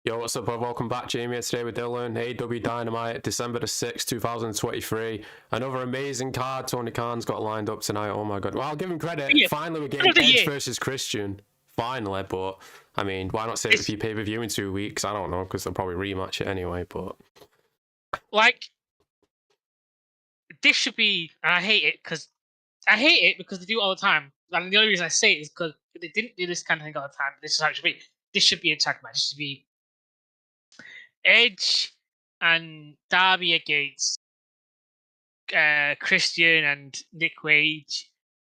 Yo, what's up, bro? Welcome back, Jamie. Today with Dylan. AEW Dynamite, December the 6th, 2023. Another amazing card Tony Khan's got lined up tonight. Oh my god. Well, I'll give him credit. Yeah. Finally, we're getting Edge versus Christian. Finally, but I mean, why not save it for your pay-per-view in 2 weeks? I don't know, because they'll probably rematch it anyway, but. Like, this should be, and I hate it because they do it all the time. And the only reason I say it is because they didn't do this kind of thing all the time. This is how it should be. This should be a tag match. It should be Edge and Darby against Christian and Nick Wade.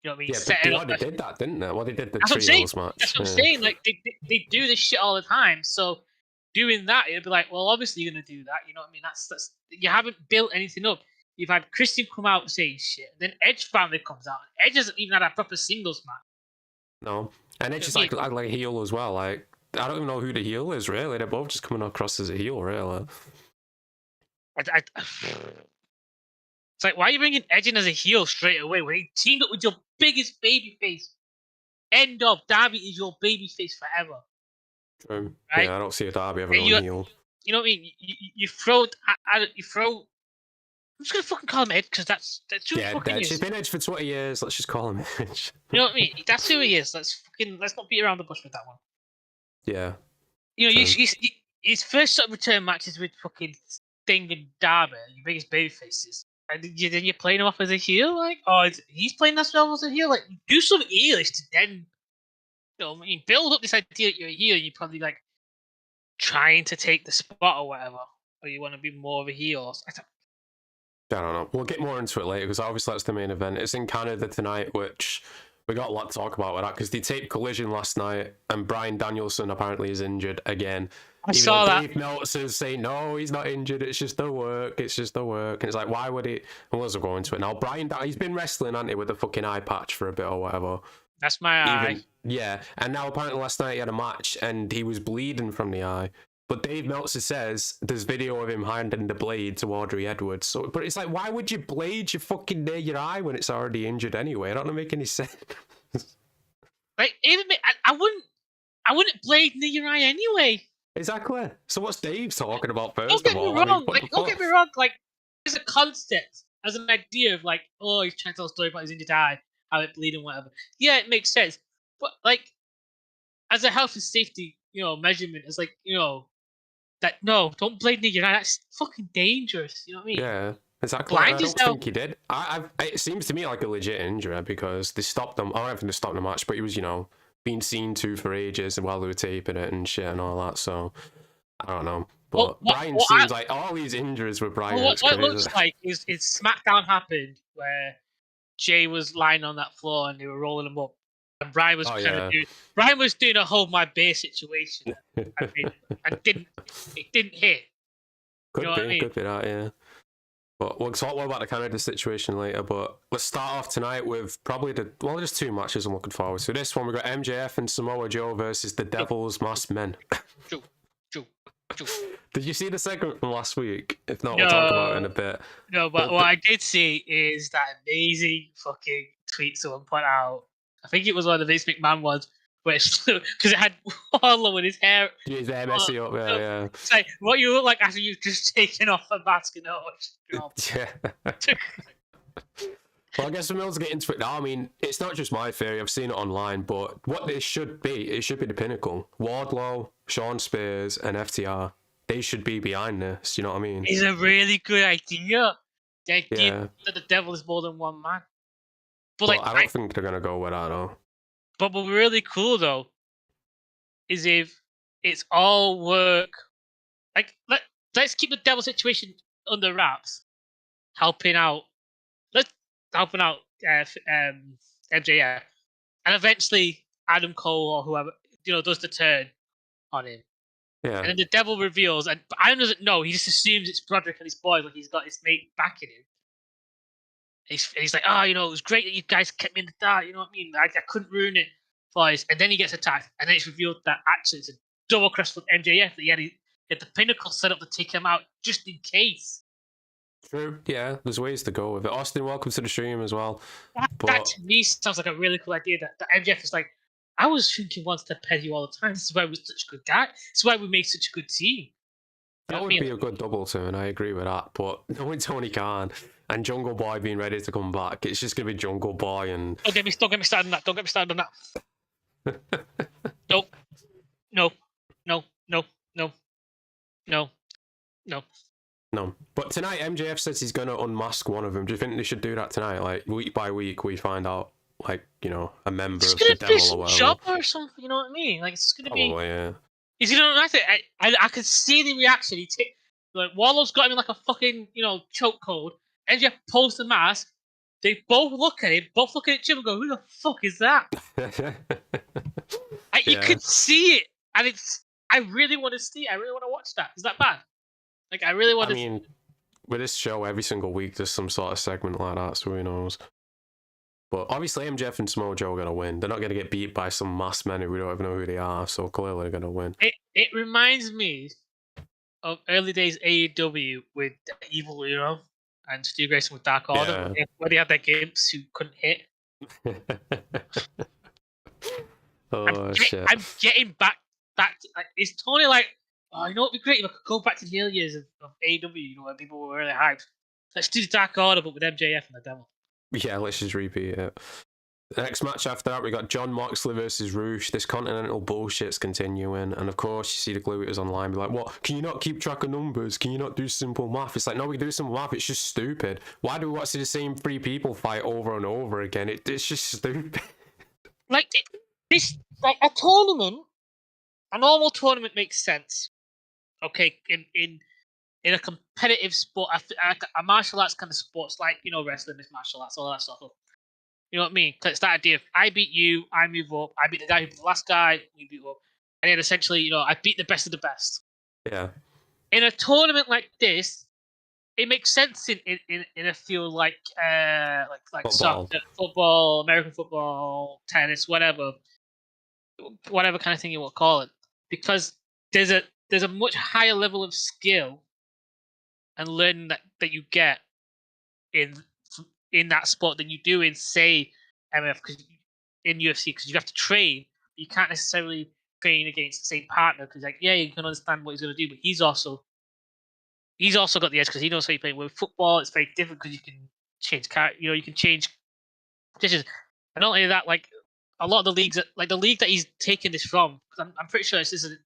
You know what I mean? Yeah, but they already did that, didn't they? Well, they did the trios match. That's what I'm saying. Like, they do this shit all the time. So doing that, it'd be like, well, obviously you're gonna do that. You know what I mean? That's you haven't built anything up. You've had Christian come out saying shit, then Edge finally comes out. Edge hasn't even had a proper singles match. No, and Edge is like a heel as well. Like, I don't even know who the heel is really. They're both just coming across as a heel, really. It's like, why are you bringing Edge in as a heel straight away when he teamed up with your biggest babyface? End of. Darby is your babyface forever. True. Right? Yeah, I don't see a Darby ever going heel. You know what I mean? You throw. I'm just gonna fucking call him Edge because that's who he fucking is. He's been Edge for 20 years. Let's just call him Edge. You know what I mean? That's who he is. Let's not beat around the bush with that one. Yeah. You know, his first sort of return matches with fucking Sting and Darby, your biggest babyfaces, and then you're playing him off as a heel, like, oh, he's playing that stuff as a heel. Like, do something heelish to then, you know, I mean, build up this idea that you're a heel. You're probably like trying to take the spot or whatever, or you want to be more of a heel. I don't know. We'll get more into it later because obviously that's the main event. It's in Canada tonight, which we got a lot to talk about with that because they taped Collision last night and Bryan Danielson apparently is injured again. I saw that. Dave Meltzer's saying, no, he's not injured. It's just the work. It's just the work. And it's like, why would he? And we'll go into it now. He's been wrestling, hasn't he, with a fucking eye patch for a bit or whatever. That's my eye. Yeah. And now apparently last night he had a match and he was bleeding from the eye. But Dave Meltzer says there's video of him handing the blade to Audrey Edwards. So, but it's like, why would you blade your fucking near your eye when it's already injured anyway? I don't make any sense. Like, even I wouldn't blade near your eye anyway. Exactly. So what's Dave talking about first don't get me wrong. Like, there's a concept as an idea of like, oh, he's trying to tell a story about his injured eye, how it bleed and whatever. Yeah, it makes sense. But like, as a health and safety, measurement, it's like, that no, don't blade near your eye. That's fucking dangerous. You know what I mean? Yeah, exactly. I don't think he did. It seems to me like a legit injury because they stopped them. I don't think they stopped the match, but he was, being seen to for ages while they were taping it and shit and all that. So I don't know. But Bryan seems like all these injuries with Bryan. What it looks like is SmackDown happened where Jay was lying on that floor and they were rolling him up. And Bryan was Bryan was doing a hold my base situation, and it didn't hit. Could be that, yeah. But we'll talk more about the Canada situation later. But let's start off tonight with probably there's 2 matches I'm looking forward to. This one we got MJF and Samoa Joe versus the Devil's Masked Men. Did you see the segment from last week? If not, we'll talk about it in a bit. No, but what I did see is that amazing fucking tweet someone put out. I think it was one of the Vince McMahon ones, because it had Wardlow with his hair. His hair messy up, yeah. It's like what you look like after you've just taken off a mask and yeah. Well, I guess we'll get into it now. I mean, it's not just my theory. I've seen it online, but what it should be the Pinnacle. Wardlow, Sean Spears, and FTR. They should be behind this. You know what I mean? It's a really good idea. The idea that the devil is more than one man. But well, I don't think they're gonna go with that though. But what's really cool though is if it's all work. Like let's keep the devil situation under wraps, helping out MJF, and eventually Adam Cole or whoever does the turn on him. Yeah. And then the devil reveals, and Adam doesn't know. He just assumes it's Broderick and his boys, like he's got his mate backing him. He's like, it was great that you guys kept me in the dark. You know what I mean? I couldn't ruin it for us. And then he gets attacked, and then it's revealed that actually it's a double cross from MJF. That he had the Pinnacle set up to take him out just in case. True. Yeah, there's ways to go with it. Austin, welcome to the stream as well. That to me sounds like a really cool idea. That MJF is like, I was thinking one step ahead of you all the time. This is why we're such a good guy. This is why we make such a good team. That would be a good double turn. I agree with that. But knowing Tony Khan and Jungle Boy being ready to come back, it's just gonna be Jungle Boy and. Don't get me started on that. Don't get me started on that. Nope. No. No. No. No. No. No. No. But tonight, MJF says he's gonna unmask one of them. Do you think they should do that tonight? Like week by week, we find out, like, you know, a member of the devil or whatever. Job or something. You know what I mean? Like it's gonna be. Yeah. He's gonna unmask it. I could see the reaction. Like Warlow's got him in like a fucking chokehold. MJF pulls the mask. They both look at him. Both look at Jim and go, "Who the fuck is that?" You could see it, and it's. I really want to see it. I really want to watch that. Is that bad? Like, I really want to. I mean, with this show, every single week there's some sort of segment like that, so who knows? But obviously, MJF and Samoa Joe are going to win. They're not going to get beat by some masked men who we don't even know who they are, so clearly they're going to win. It reminds me of early days AEW with Evil Uno and Stu Grayson with Dark Order, where they had their gimps who couldn't hit. Shit. I'm getting back to, like, is Tony like, oh, you know what'd be great if I could go back to the early years of AEW, you know, when people were really hyped. Let's do the Dark Order, but with MJF and the Devil. Yeah, let's just repeat it. The next match after that, we got Jon Moxley versus Roosh. This Continental bullshit's continuing, and of course, you see the gluters online be like, "What? Can you not keep track of numbers? Can you not do simple math?" It's like, no, we do simple math. It's just stupid. Why do we watch the same three people fight over and over again? It's just stupid. Like this, like a tournament, a normal tournament makes sense. Okay, in a competitive sport, a martial arts kind of sports, like, you know, wrestling, mixed martial arts, all that stuff. You know what I mean? It's that idea of I beat you, I move up, I beat the guy who beat the last guy, we beat up, and then essentially, you know, I beat the best of the best. Yeah. In a tournament like this, it makes sense in a field like football. Soccer, football, American football, tennis, whatever kind of thing you want to call it, because there's a much higher level of skill and learning that you get in that sport than you do in, say, MF, because in UFC, because you have to train. You can't necessarily train against the same partner, because, like, yeah, you can understand what he's going to do, but he's also got the edge because he knows how you play. With football, it's very different because you can change you can change positions. And not only that, like, a lot of the leagues, like the league that he's taken this from, because I'm pretty sure this isn't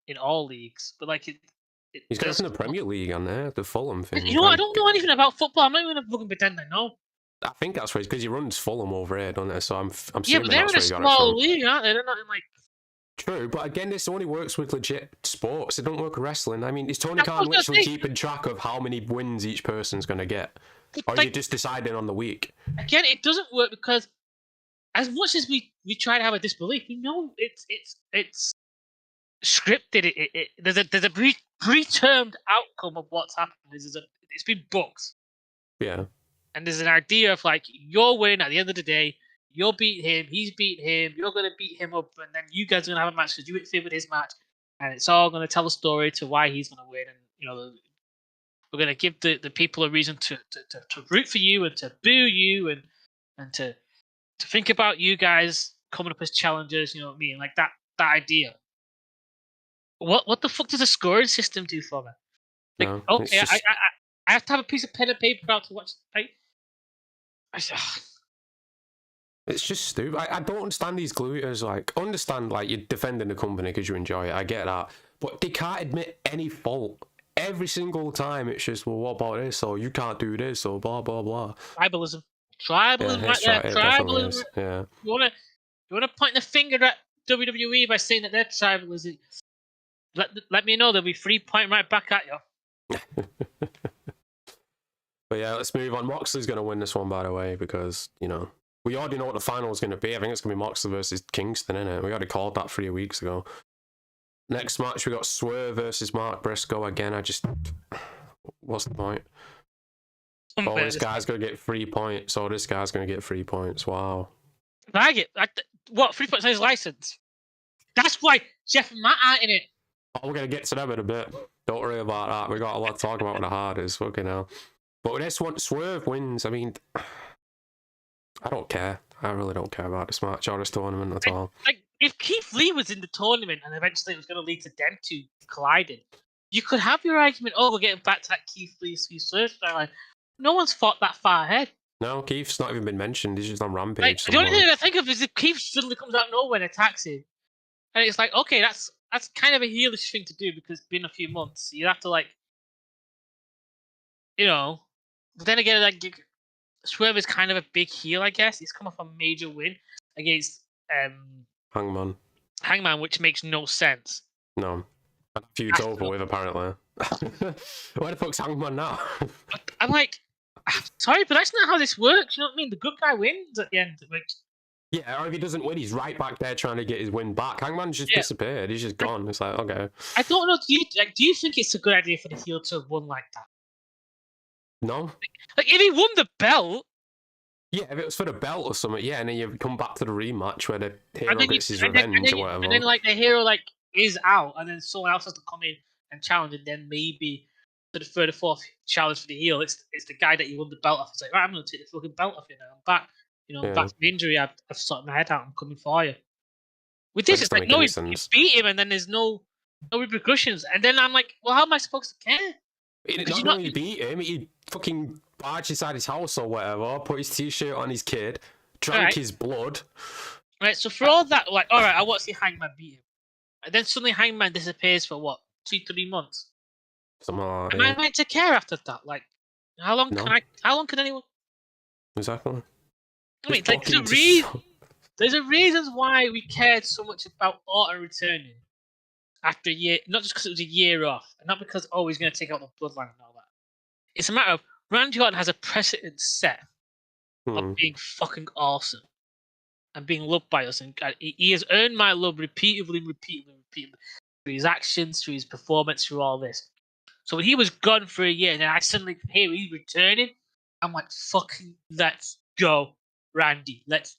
in all leagues, but like he's got the Premier League on there, the Fulham thing. You know what? I don't know anything about football. I'm not even going to pretend I know. I think that's right, because he runs Fulham over here, doesn't it? So I'm yeah, but they're in a small league, aren't they? They're not in, like. True, but again, this only works with legit sports. It don't work with wrestling. I mean, is Tony Khan literally keeping track of how many wins each person's going to get? Or is he just deciding on the week? Again, it doesn't work because as much as we try to have a disbelief, we know it's scripted. There's a predetermined outcome of what's happening. It's been booked. Yeah. And there's an idea of, like, you're winning at the end of the day. You'll beat him. He's beating him. You're going to beat him up, and then you guys are going to have a match because you interfered with his match, and it's all going to tell a story to why he's going to win. And, you know, we're going to give the people a reason to root for you and to boo you and to think about you guys coming up as challengers. You know what I mean? Like that idea. What the fuck does a scoring system do for me? Like, no, okay, just... I have to have a piece of pen and paper out to watch. It's just stupid. I don't understand these gluters. Like, understand, like, you're defending the company because you enjoy it. I get that. But they can't admit any fault. Every single time it's just, well, what about this? Or you can't do this, or blah, blah, blah. Tribalism. Tribalism right there. Tribalism. Yeah. You wanna point the finger at WWE by saying that they're tribalism. Let me know. There'll be 3 pointing right back at you. But yeah, let's move on. Moxley's going to win this one, by the way, because, you know, we already know what the final is going to be. I think it's going to be Moxley versus Kingston, innit? We already called that 3 weeks ago. Next match, we got Swerve versus Mark Briscoe. Again, what's the point? Oh, this guy's going to get 3 points. Oh, this guy's going to get 3 points. Wow. I get, what, 3 points on his license? That's why Jeff and Matt aren't in it. Oh, we're going to get to them in a bit. Don't worry about that. We got a lot to talk about with the hardest. Fucking hell. But with this one, Swerve wins. I mean, I don't care. I really don't care about this match or this tournament at all. Like, if Keith Lee was in the tournament and eventually it was going to lead to them two colliding, you could have your argument, oh, we're getting back to that Keith Lee Swerve storyline. No one's fought that far ahead. No, Keith's not even been mentioned. He's just on Rampage. Like, the only thing I think of is if Keith suddenly comes out of nowhere and attacks him. And it's like, okay, that's kind of a heelish thing to do because it's been a few months. You have to, like, you know. But then again, like, Swerve is kind of a big heel, I guess. He's come off a major win against Hangman, which makes no sense. No. That feud's over with, apparently. Where the fuck's Hangman now? I'm like, sorry, but that's not how this works. You know what I mean? The good guy wins at the end. Like, yeah, or if he doesn't win, he's right back there trying to get his win back. Hangman's just disappeared. He's just gone. It's like, okay. I don't know. Do you think it's a good idea for the heel to have won like that? No. Like, if he won the belt. Yeah, if it was for the belt or something, yeah, and then you come back to the rematch where the hero gets his revenge or whatever. And then, like, the hero, like, is out, and then someone else has to come in and challenge, and then maybe for the third or fourth challenge for the heel, it's the guy that you won the belt off. It's like, right, I'm going to take the fucking belt off you now. I'm back. You know, back from injury. I've sorted my head out. I'm coming for you. With this, it's like, no, you beat him, and then there's no repercussions. And then I'm like, well, how am I supposed to care? Not only beat him, he fucking barged inside his house or whatever, put his t-shirt on his kid, drank his blood. Right, so for all that, like, all right, I want to see Hangman beat him. And then suddenly Hangman disappears for what, 2-3 months? Something like that. Am I meant to care after that? Like, how long can anyone? Exactly. I mean, like, there's a reason why we cared so much about Orton returning after a year, not just because it was a year off, and not because, oh, he's going to take out the bloodline and all that. It's a matter of Randy Orton has a precedent set of being fucking awesome and being loved by us, and he has earned my love repeatedly through his actions, through his performance, through all this. So when he was gone for a year, and then I suddenly hear he's returning, I'm like, fucking let's go, Randy. Let's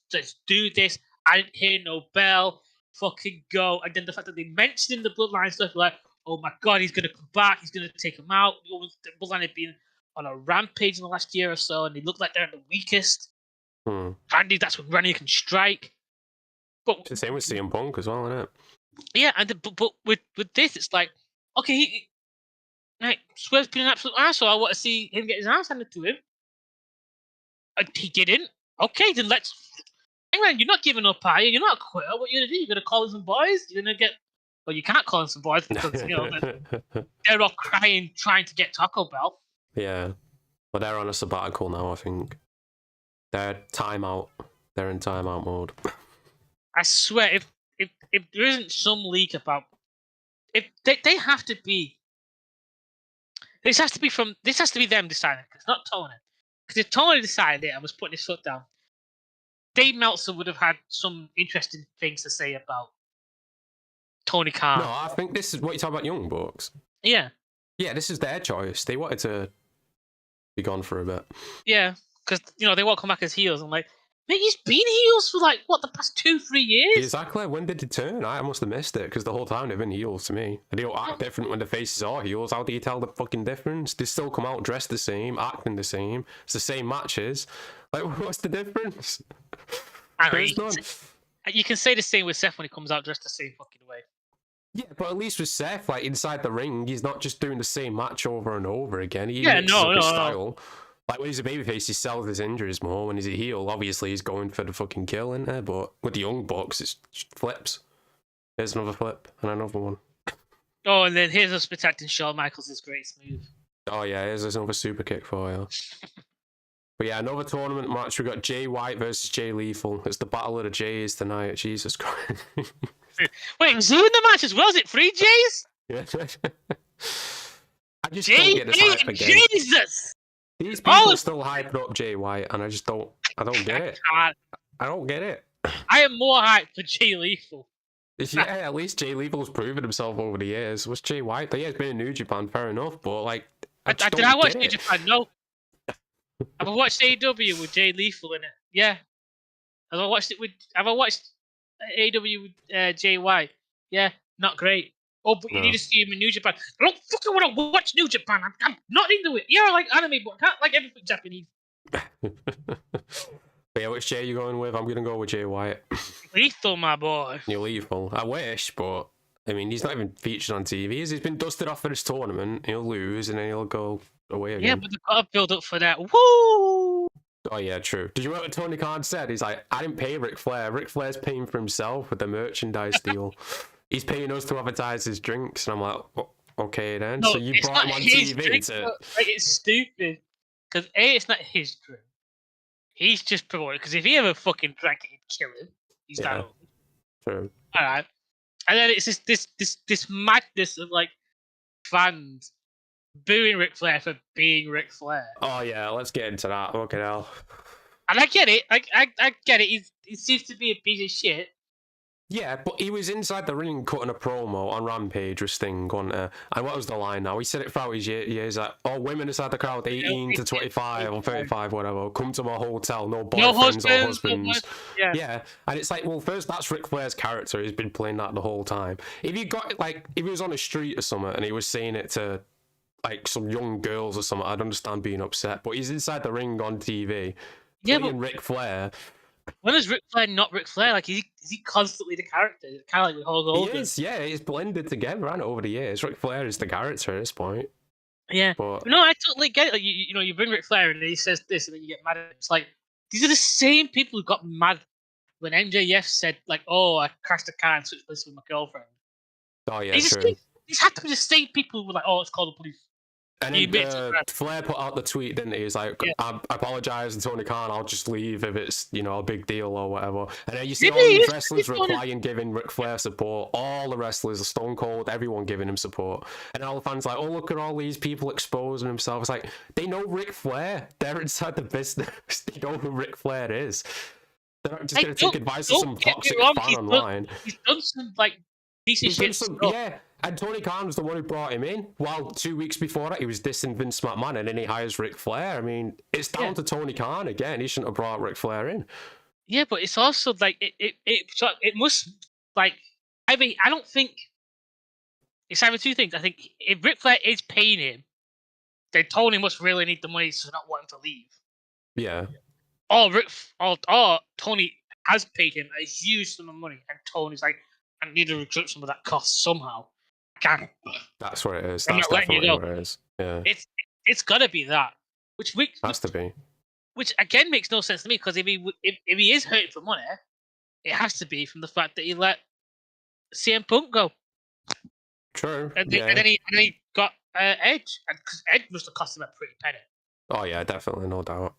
do this. I didn't hear no bell. Fucking go. And then the fact that they mentioned in the Bloodline stuff, like, oh my god, he's going to come back. He's going to take him out. The Bloodline had been on a rampage in the last year or so, and they look like they're the weakest. Randy, that's when Randy can strike. But it's the same with CM Punk as well, isn't it? Yeah, but with this, it's like, okay, Swerve's been an absolute asshole. I want to see him get his ass handed to him. He didn't. Okay, then let's. Anyway, you're not giving up, are you? You're not a quitter. What are you gonna do? You're gonna call in some boys. You're gonna get. Well, you can't call in some boys because they're all crying, trying to get Taco Bell. Yeah, but they're on a sabbatical now. I think they're timeout. They're in timeout mode. I swear, if there isn't some leak about, if they have to be. This has to be them deciding. It's not Tony. Because if Tony decided it and was putting his foot down, Dave Meltzer would have had some interesting things to say about Tony Khan. No, I think this is what you're talking about, Young Bucks. Yeah. Yeah, this is their choice. They wanted to be gone for a bit. Yeah, because they won't come back as heels. I'm like, man, he's been heels for like what, the past 2-3 years? Exactly. When did it turn? I must have missed it because the whole time they've been heels to me. They don't act different when the faces are heels. How do you tell the fucking difference? They still come out dressed the same, acting the same. It's the same matches. Like, what's the difference? I mean, you can say the same with Seth when he comes out dressed the same fucking way. Yeah, but at least with Seth, like inside the ring, he's not just doing the same match over and over again. He mixes up his style. Like when he's a babyface, he sells his injuries more. When he's a heel, obviously he's going for the fucking kill, isn't it? But with the Young Bucks, it's flips. There's another flip and another one. Oh, and then here's us protecting Shawn Michaels' great move. Oh yeah, here's another super kick for you. But yeah, another tournament match. We got Jay White versus Jay Lethal. It's the Battle of the Jays tonight. Jesus Christ. Wait, was he in the match as well? Is it 3 Jays? Yeah. I just don't get this hype again. Jesus! These people still hyping up Jay White, and I don't get it. I don't get it. I am more hyped for Jay Lethal. Yeah, at least Jay Lethal's proven himself over the years. What's Jay White? Yeah, he's been in New Japan, fair enough, but like, did I watch New Japan? No. Have I watched AEW with Jay Lethal in it? Yeah. Have I watched AEW with Jay White? Yeah, not great. Oh, but you need to see him in New Japan. I don't fucking want to watch New Japan. I'm not into it. Yeah, I like anime, but I can't like everything Japanese. But But yeah, which Jay you going with? I'm gonna go with Jay White. Lethal, my boy. You're lethal. I wish, but I mean, he's not even featured on TV. He's been dusted off for this tournament. He'll lose, and then he'll go away again. Yeah, but they've got to build up for that. Woo! Oh yeah, true. Did you remember what Tony Khan said? He's like, I didn't pay Ric Flair. Ric Flair's paying for himself with the merchandise deal. He's paying us to advertise his drinks, and I'm like, okay then. No, So you it's brought not him on his TV drink, to. like, it's stupid. Because A, it's not his drink. He's just promoting. Because if he ever fucking drank it, he'd kill him. He's that old. True. All right. And then it's just this madness of like fans booing Ric Flair for being Ric Flair. Oh yeah, let's get into that. Fucking hell. And I get it. I get it. He seems to be a piece of shit. Yeah, but he was inside the ring cutting a promo on Rampage with Sting, wasn't he? And what was the line now? He said it throughout his years like, oh, women inside the crowd, 18 to 25 or 35, whatever, come to my hotel, no boyfriends or husbands. Yeah, and it's like, well, first, that's Ric Flair's character. He's been playing that the whole time. If he was on the street or something and he was saying it to, like, some young girls or something, I'd understand being upset. But he's inside the ring on TV, playing Ric Flair. When is Ric Flair not Ric Flair? Like, is he constantly the character? Kind of like with Hulk Hogan. He is, yeah. He's blended together, and over the years, Ric Flair is the character at this point. Yeah. But no, I totally get it. Like, you bring Ric Flair and he says this, and then you get mad at him. It's like, these are the same people who got mad when MJF said, like, oh, I crashed a car and switched places with my girlfriend. Oh, yeah, true. These have to be the same people who were like, oh, let's call the police. And then Flair put out the tweet, didn't he? He's like, I apologise to Tony Khan, I'll just leave if it's, a big deal or whatever. And then you see all these wrestlers replying, giving Ric Flair support. All the wrestlers, Stone Cold, everyone giving him support. And all the fans like, oh, look at all these people exposing themselves. Like, they know Ric Flair. They're inside the business. They know who Ric Flair is. They're not just going to take advice of some toxic fan online. He's done some, like, decent shit. Yeah. And Tony Khan was the one who brought him in. While 2 weeks before that, he was dissing Vince McMahon, and then he hires Ric Flair. I mean, it's down to Tony Khan again. He shouldn't have brought Ric Flair in. Yeah, but it's also like it must, like, I mean, I don't think it's either two things. I think if Ric Flair is paying him, then Tony must really need the money to not want him to leave. Yeah. Or Tony has paid him a huge sum of money, and Tony's like, I need to recoup some of that cost somehow. That's what it is. That's definitely what it is. Yeah. It's gotta be that. Has to be. Which again makes no sense to me, because if he is hurting for money, it has to be from the fact that he let CM Punk go. True. And then he got Edge, because Edge must have cost him a pretty penny. Oh yeah, definitely, no doubt.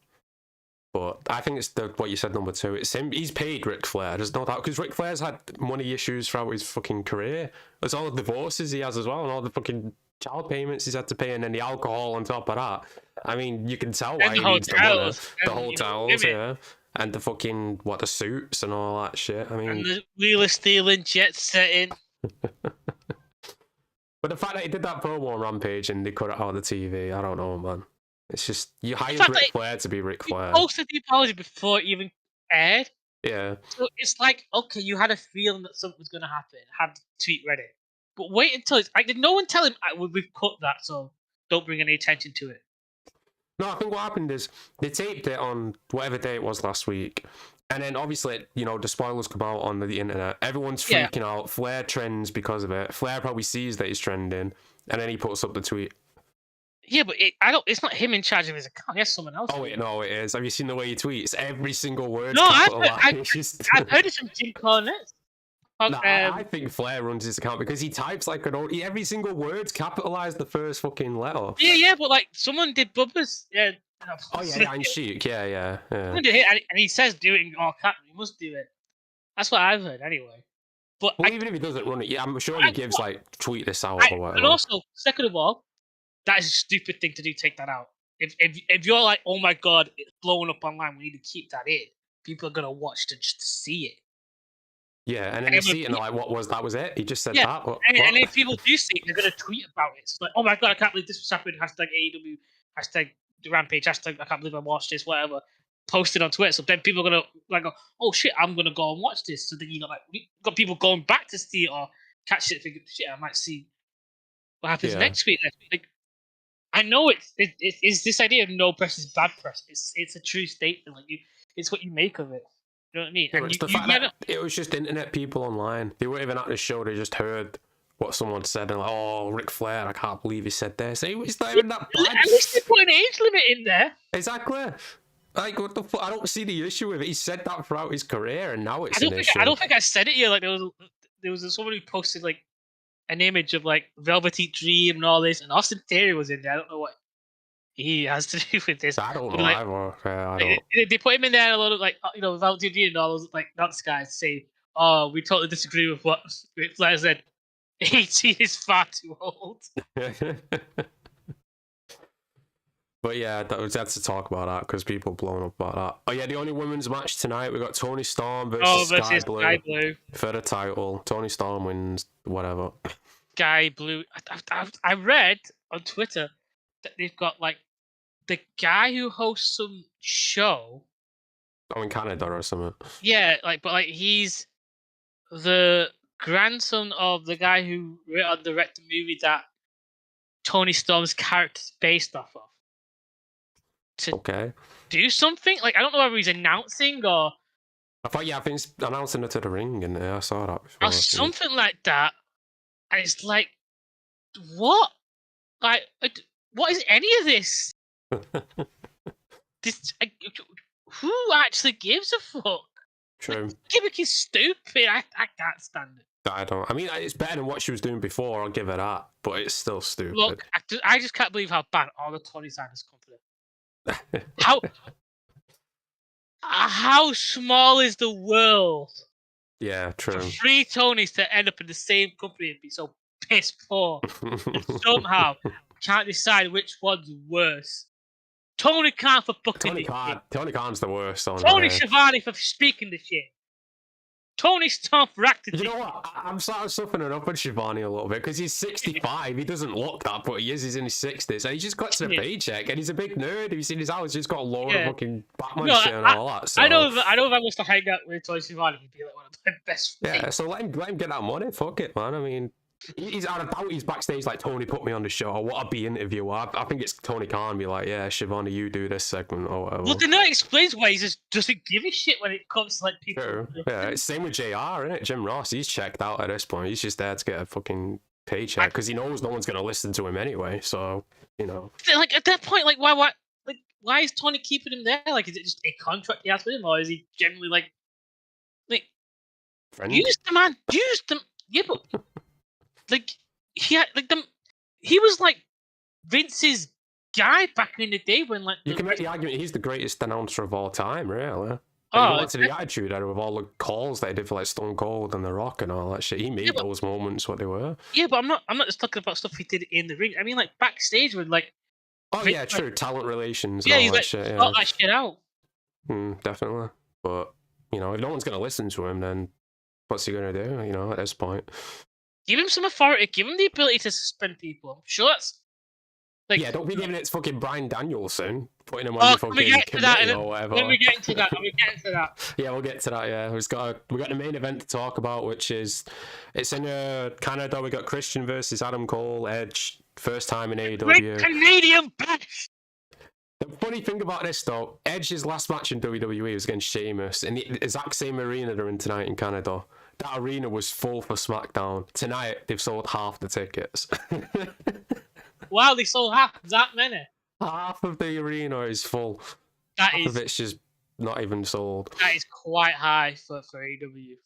But I think it's what you said, number two. It's him. He's paid Ric Flair. There's no doubt, because Ric Flair's had money issues throughout his fucking career. There's all the divorces he has as well, and all the fucking child payments he's had to pay, and then the alcohol on top of that. I mean, you can tell why he needs the money. The hotels, yeah, and the fucking the suits and all that shit. I mean, and the wheeler stealing, jet setting. But the fact that he did that promo on Rampage and they cut it out of the TV, I don't know, man. It's just, you hired Ric Flair to be Ric Flair. He posted the apology before it even aired. Yeah. So it's like, okay, you had a feeling that something was going to happen. Had the tweet ready. But wait until it's... Like, did no one tell him, we've cut that, so don't bring any attention to it? No, I think what happened is they taped it on whatever day it was last week. And then obviously, the spoilers come out on the internet. Everyone's freaking out. Flair trends because of it. Flair probably sees that he's trending. And then he puts up the tweet. Yeah, but it's not him in charge of his account. He has someone else. Oh, wait, no, it is. Have you seen the way he tweets? Every single word. No, I've heard it from Jim Cornette. I think Flair runs his account because he types like every single word's capitalized the first fucking letter. Yeah, but like someone did Bubba's. Yeah. Oh yeah, and Sheik. Yeah. And he says do it in all caps. He must do it. That's what I've heard anyway. But even if he doesn't run it, I'm sure he gives tweet this out or whatever. And also, second of all, that is a stupid thing to do. Take that out. If you're like, oh my god, it's blowing up online, we need to keep that in. People are gonna watch to just see it. Yeah, and then they see it and they're like, what was that? Was it? He just said that. And if people do see it, they're gonna tweet about it. It's like, oh my god, I can't believe this was happening. Hashtag AEW. Hashtag Rampage. Hashtag I can't believe I watched this. Whatever. Posted on Twitter. So then people are gonna like go, oh shit, I'm gonna go and watch this. So then you got people going back to see it or catch it. Thinking, shit, I might see what happens next week. Like, I know it's this idea of no press is bad press. It's a true statement. Like It's what you make of it. You know what I mean? Yeah, And it's you, the you fact get that it was just internet people online. They weren't even at the show. They just heard what someone said and like, oh, Ric Flair, I can't believe he said this. It's not even that bad. At least they put an age limit in there. Exactly. Like, what the fuck? I don't see the issue with it. He said that throughout his career, and now it's an issue. I don't think I said it here. Like there was someone who posted like an image of like Velveteen Dream and all this, and Austin Theory was in there. I don't know what he has to do with this. I don't But, know like, either. I don't. they put him in there. A lot of like Velveteen Dream and all those like nuts guys say, "Oh, we totally disagree with what Ric Flair said. 18 is far too old." But yeah, we had to talk about that because people blown up about that. Oh yeah, the only women's match tonight, we got Toni Storm versus Skye Blue for the title. Toni Storm wins, whatever. Skye Blue. I read on Twitter that they've got like the guy who hosts some show. Oh, in Canada or something. Yeah, but he's the grandson of the guy who wrote and directed the movie that Toni Storm's character's based off of. To do something? Like, I don't know whether he's announcing or... I think he's announcing it to the ring, and I saw that before. Or something like that. And it's like, what? Like, what is any of this? Who actually gives a fuck? True. Like, gimmick is stupid. I can't stand it. I don't. I mean, it's better than what she was doing before. I'll give her that, but it's still stupid. Look, I just can't believe how bad all the Tony signers come for them. How small is the world? Yeah, true. For 3 Tonys to end up in the same company and be so piss poor, and somehow can't decide which one's worse. Tony Khan for fucking Tony Khan's the worst. Tony Schiavone for speaking the shit. Tony Storm for acting. You know what? I'm sort of softening up on Schiavone a little bit because he's 65. He doesn't look that, but he is. He's in his 60s. And he just got to the paycheck, and he's a big nerd. Have you seen his house? He's got a load of fucking Batman shit and all that. So. I know if I was to hang out with Tony Schiavone, he'd be like one of my best friends. Yeah, so let him get that money. Fuck it, man. I mean, I doubt he's backstage like, Tony put me on the show. What a B interview. I think it's Tony Khan be like, yeah, Schiavone, you do this segment or whatever. Well, then that explains why he just doesn't give a shit when it comes to like people. True. Yeah, it's same with JR, isn't it? Jim Ross, he's checked out at this point. He's just there to get a fucking paycheck because he knows no one's gonna listen to him anyway. So like at that point, like why is Tony keeping him there? Like, is it just a contract he has with him, or is he generally like friend? Use the man, use them? Yeah, but. Like he was like Vince's guy back in the day when you can make the argument he's the greatest announcer of all time, really. Oh, to the Attitude Era with all the calls they did for like Stone Cold and The Rock and all that shit. He made those moments what they were. Yeah, but I'm not just talking about stuff he did in the ring. I mean, like backstage with like. Oh Vince, yeah, true. Like, talent relations. Yeah, and all he's that like shit, sort that shit out. Definitely, but if no one's gonna listen to him, then what's he gonna do? At this point. Give him some authority. Give him the ability to suspend people. I'm sure that's like. Yeah, don't be giving it to fucking Bryan Danielson, putting him on the fucking committee or whatever. When we get into that, Yeah, we'll get to that. Yeah, we got the main event to talk about, which is it's in Canada. We got Christian versus Adam Cole, Edge, first time in AEW. Great Canadian bash. The funny thing about this though, Edge's last match in WWE was against Sheamus in the exact same arena they're in tonight in Canada. That arena was full for SmackDown. Tonight, they've sold half the tickets. Wow, they sold half that many? Half of the arena is full. Half of it's just not even sold. That is quite high for AEW.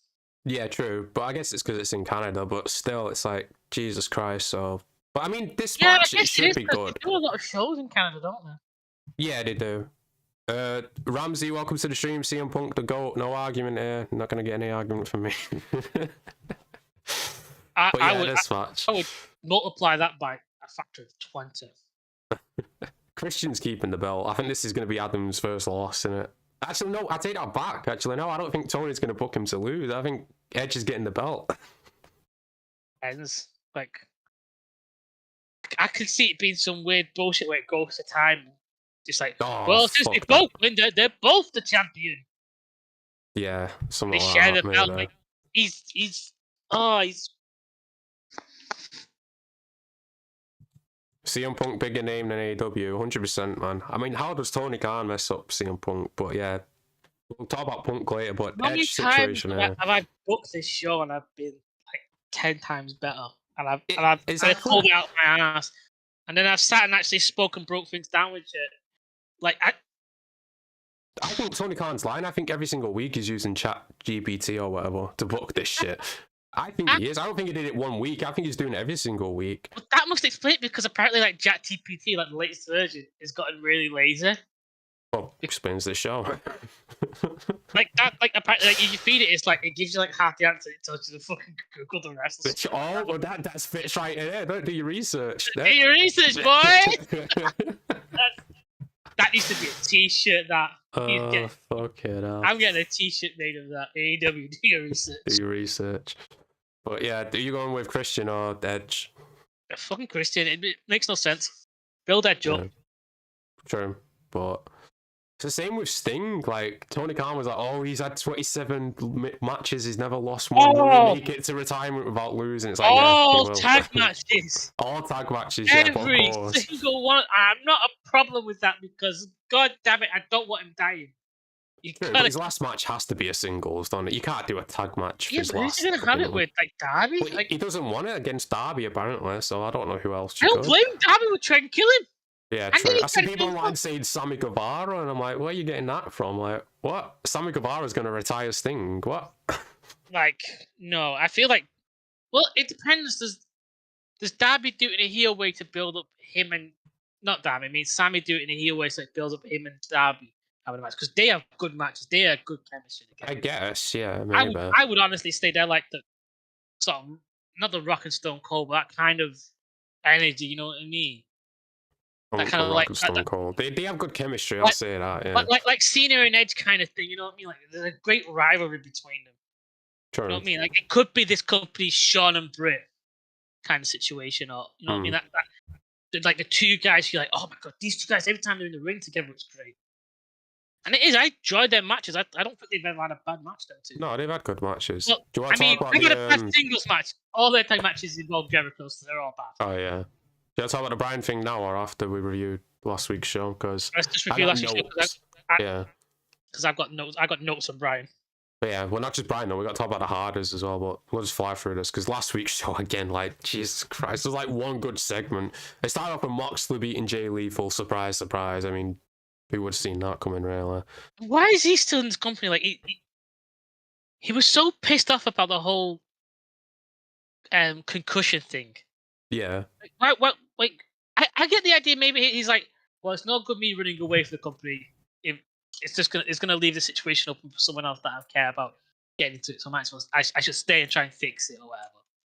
Yeah, true. But I guess it's because it's in Canada. But still, it's like, Jesus Christ. So, but I mean, this match it should be good. They do a lot of shows in Canada, don't they? Yeah, they do. Ramsey, welcome to the stream. CM Punk, the GOAT. No argument here. Not going to get any argument from me. This match. I would multiply that by a factor of 20. Christian's keeping the belt. I think this is going to be Adam's first loss, isn't it? Actually, no, I take that back. Actually, no, I don't think Tony's going to book him to lose. I think Edge is getting the belt. Ends. Like, I could see it being some weird bullshit where it goes to time. Just like, since they both win, they're both the champion. Yeah, they share the belt. Like, he's. CM Punk bigger name than AEW, 100%, man. I mean, how does Tony Khan mess up CM Punk? But yeah, We'll talk about Punk later, but How many Edge times situation. have I booked this show and I've been like 10 times better, and I've Exactly. pulled it out my ass, and then I've sat and actually spoken broke things down with it. Like I think Tony Khan's lying. I think every single week he's using Chat GPT or whatever to book this shit. I think he is. I don't think he did it 1 week. I think he's doing it every single week. But that must explain it, because apparently, like ChatGPT, like the latest version, has gotten really lazy. Well, explains the show. Like that, like apparently, like if you feed it, it's like it gives you like half the answer. It tells you to fucking Google the rest. Which, well, that fits right in there. Don't do your research. Do your research, boy. That needs to be a T-shirt. That fuck it up. I'm getting a T-shirt made of that. AEW, do your research. Do your research. But yeah, are you going with Christian or Edge? Fucking Christian. It makes no sense. Build Edge up. Yeah. True, but it's the same with Sting. Like Tony Khan was like, "Oh, he's had 27 matches. He's never lost one. Will he make it to retirement without losing?" It's like, all yeah, tag matches. All tag matches. Every yeah, of single one. I'm not a problem with that, because God damn it, I don't want him dying. True, but his last match has to be a singles, don't it? You can't do a tag match. Yeah, but who's gonna have it with, like Darby? Well, like, he doesn't want it against Darby apparently, so I don't know who else. I don't blame Darby would try and kill him. Yeah, And true. I see people online saying Sammy Guevara, and I'm like, where are you getting that from? Like, what? Sammy Guevara's going to retire Sting? What? Like, no, I feel like, well, it depends. Does Darby do it in a heel way to build up him and not Darby? I mean, Sammy do it in a heel way so it builds up him and Darby having a match, because they have good matches. They have good chemistry together. I guess, yeah, maybe. I would honestly say they're like the sort of, not the Rock and Stone Cold, but that kind of energy. You know what I mean? That kind of like Stone Cold. They have good chemistry. I'll say that. Yeah. Like Cena and Edge kind of thing. You know what I mean? Like there's a great rivalry between them. True. You know what I mean? Like it could be this company, Sean and Britt kind of situation, or you know what I mean? That like the two guys. You're like, oh my god, these two guys every time they're in the ring together, it's great. And it is. I enjoyed their matches. I don't think they've ever had a bad match, them two. No, they've had good matches. Well, Do you want to talk about they got a bad singles match. All their tag matches involve Jericho, so they're all bad. Oh yeah. Do you want to talk about the Bryan thing now, or after we reviewed last week's show? Because let's just review last week's show. Yeah. Because I've got notes. I got notes on Bryan. But yeah, well, not just Bryan, though. We got to talk about the harders as well, but we'll just fly through this, because last week's show, again, like, Jesus Christ, there's like one good segment. It started off with Moxley beating Jay Lethal, surprise, surprise. I mean, who would have seen that coming, really? Why is he still in this company? Like, he was so pissed off about the whole concussion thing. Yeah. Like, I get the idea. Maybe he's like, well, it's not good me running away from the company. If it's gonna leave the situation open for someone else that I care about getting into it. So I should stay and try and fix it or whatever.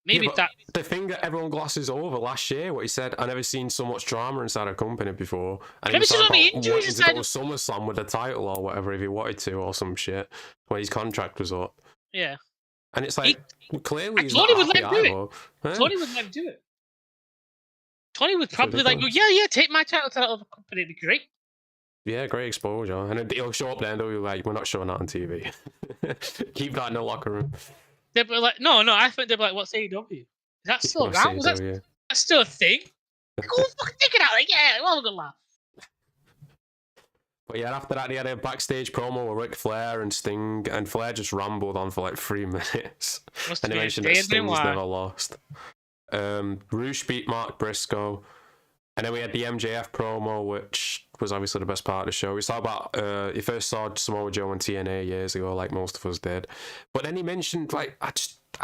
Maybe that the thing that everyone glosses over last year, what he said, I never seen so much drama inside a company before. And he was talking about wanting to go to SummerSlam with the title or whatever if he wanted to, or some shit, when his contract was up. Yeah. And it's like, clearly he's Tony not would happy let him do it. Tony would let him do it. Tony would probably like, yeah, take my title to that other company, it'd be great. Yeah, great exposure. And he'll show up there and they'll be like, we're not showing that on TV. Keep that in the locker room. They'd be like, no, I think they'd be like, what's AEW? Is that still around? That's still a thing? Go fucking take it out. Like, yeah, well, we're gonna laugh. But yeah, after that, they had a backstage promo with Ric Flair and Sting, and Flair just rambled on for like 3 minutes. And he mentioned that Sting's never lost. Roosh beat Mark Briscoe. And then we had the MJF promo, which was obviously the best part of the show. We saw about, he first saw Samoa Joe on TNA years ago, like most of us did. But then he mentioned, like, I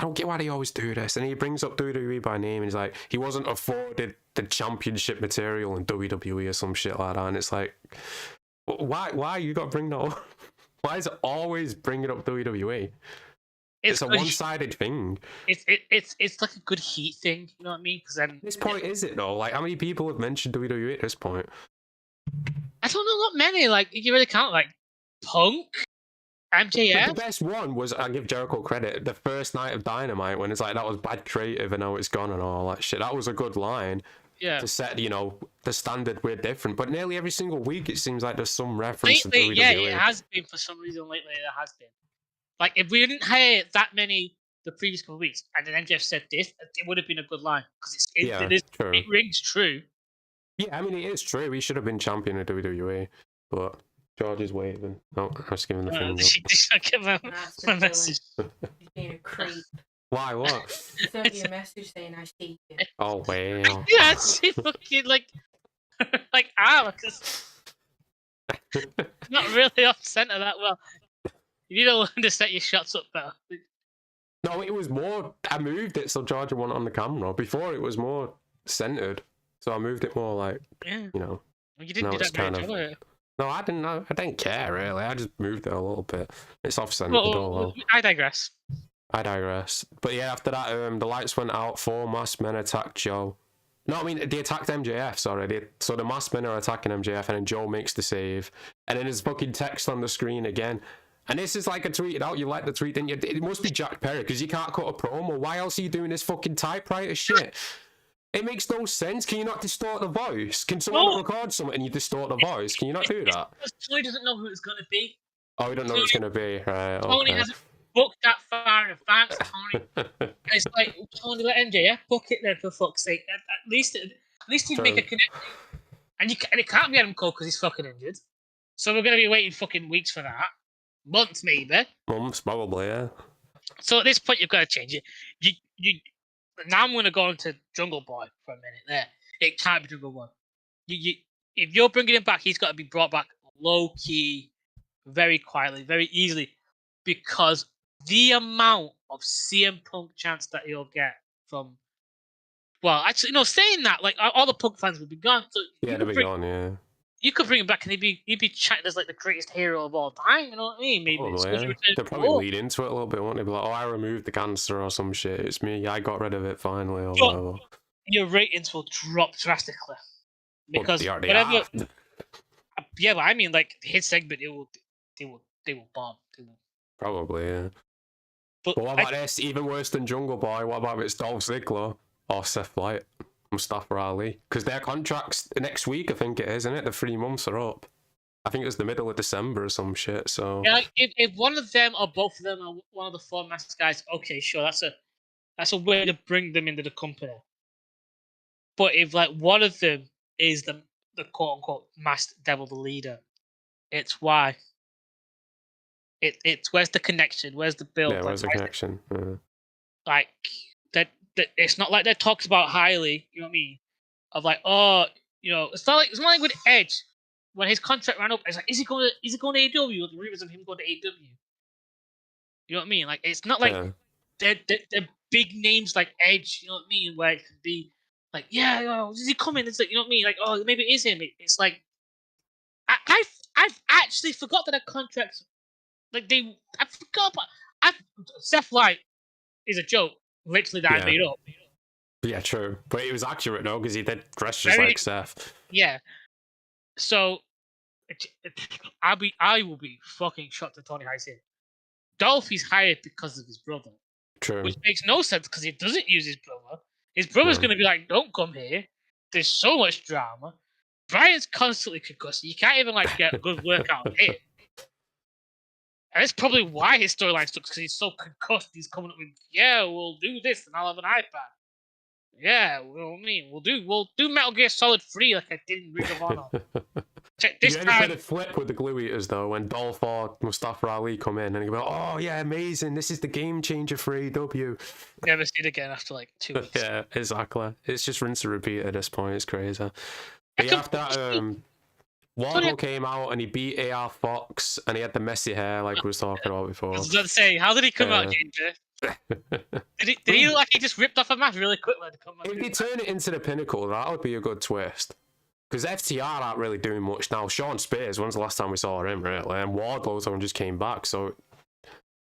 don't get why they always do this. And he brings up WWE by name, and he's like, he wasn't afforded the championship material in WWE or some shit like that. And it's like, why you got to bring that up? Why is it always bringing up WWE? It's a one-sided thing. It's like a good heat thing, you know what I mean? Because then at this point, is it though? Like, how many people have mentioned WWE at this point? I don't know, not many. Like, if you really count, like Punk, MJF. But the best one was, I give Jericho credit, the first night of Dynamite, when it's like, that was bad creative and now it's gone and all that shit. That was a good line. Yeah. To set, you know, the standard, we're different. But nearly every single week, it seems like there's some reference to WWE. Yeah, it has been for some reason lately. It has been. Like, if we didn't hear that many the previous couple of weeks, and then MJF said this, it would have been a good line, because it rings true. Yeah, I mean, it is true. He should have been champion of WWE, but George is waving. Oh, I was giving the finger. She did give him a message. He's being a creep. Why? What? He sent me a message saying I see you. Oh wow. Yeah, she fucking like because not really off center that well. You need to learn to set your shots up better. No, it was more. I moved it so Georgia wasn't on the camera. Before it was more centered, so I moved it more like you know. Well, you didn't No, do it's that very kind of- well. No, I didn't know. I didn't care really. I just moved it a little bit. It's off centered. Well, I digress. I digress. But yeah, after that, the lights went out. 4 masked men attacked Joe. No, I mean they attacked MJF. Sorry, so the masked men are attacking MJF, and then Joe makes the save, and then there's fucking text on the screen again. And this is like I tweeted out. You liked the tweet, didn't you? It must be Jack Perry because you can't cut a promo. Why else are you doing this fucking typewriter shit? It makes no sense. Can you not distort the voice? Can someone record something and you distort the voice? Can you not do that? Because Tony doesn't know who it's going to be. Oh, we don't know what it's going to be. Right, Tony okay. hasn't booked that far in advance, Tony. And it's like, Tony, let MJF book it then, for fuck's sake. At least he'd make a connection. And it can't be Adam Cole because he's fucking injured. So we're going to be waiting fucking weeks for that. Months, maybe. Months, probably, yeah. So at this point, you've got to change it. Now I'm going to go into Jungle Boy for a minute there. It can't be Jungle Boy. If you're bringing him back, he's got to be brought back low-key, very quietly, very easily. Because the amount of CM Punk chants that he'll get from... Well, actually, no, saying that, like, all the Punk fans would be gone. So Yeah, they'll be gone, yeah. You could bring him back and he'd be chatting as like the greatest hero of all time, you know what I mean? Maybe Probably, yeah. They'll probably lead into it a little bit, won't they? Be like, oh, I removed the cancer or some shit. It's me. I got rid of it finally. Or whatever. Your ratings will drop drastically. Because well, they whatever. are. Yeah, but I mean, like his segment, they will bomb. Probably, yeah. But what about this? Even worse than Jungle Boy. What about if it's Dolph Ziggler or Seth White? Mustafa Ali, because their contracts next week, I think it is, isn't it? The 3 months are up. I think it's the middle of December or some shit. So yeah, like, if one of them or both of them are one of the 4 masked guys, okay, sure, that's a way to bring them into the company. But if like one of them is the quote unquote masked devil, the leader, it's why. It's where's the connection? Where's the build? Yeah, where's the connection? Yeah. Like that it's not like they're talked about highly, you know what I mean? Of like, oh, you know, it's not like with Edge when his contract ran up. It's like, is he going to AEW? Or the rumors of him going to AEW. You know what I mean? Like, it's not like they're big names like Edge. You know what I mean? Where it could be like, yeah, is he coming? It's like, you know what I mean? Like, oh, maybe it is him. It's like, I've actually forgot that their contracts. Like I forgot about. Seth White is a joke. Literally, that I made up. Yeah, true. But it was accurate, though, because he did dress just like Seth. Yeah. So, I will be fucking shocked if Tony High said Dolph is hired because of his brother. True. Which makes no sense because he doesn't use his brother. His brother's going to be like, don't come here. There's so much drama. Brian's constantly concussed. You can't even like get a good workout of him. And that's probably why his storyline sucks, because he's so concussed. He's coming up with, yeah, we'll do this and I'll have an iPad. Yeah, we'll do Metal Gear Solid 3 like I did in Ring of Honor. Check this time. You the flip with the glue eaters though, when Dolph or Mustafa Ali come in and you go, oh yeah, amazing, this is the game changer for AEW. Never see it again after like 2 weeks. Yeah, exactly. It's just rinse and repeat at this point. It's crazy. But yeah, after that, Wardlow came out and he beat AR Fox and he had the messy hair like we was talking about before. I was about to say, how did he come out, Ginger? Did he look like he just ripped off a mask really quickly to come out? If they turn it into the Pinnacle, that would be a good twist. Because FTR aren't really doing much now. Sean Spears, when's the last time we saw him, really? And Wardlow's one just came back, so,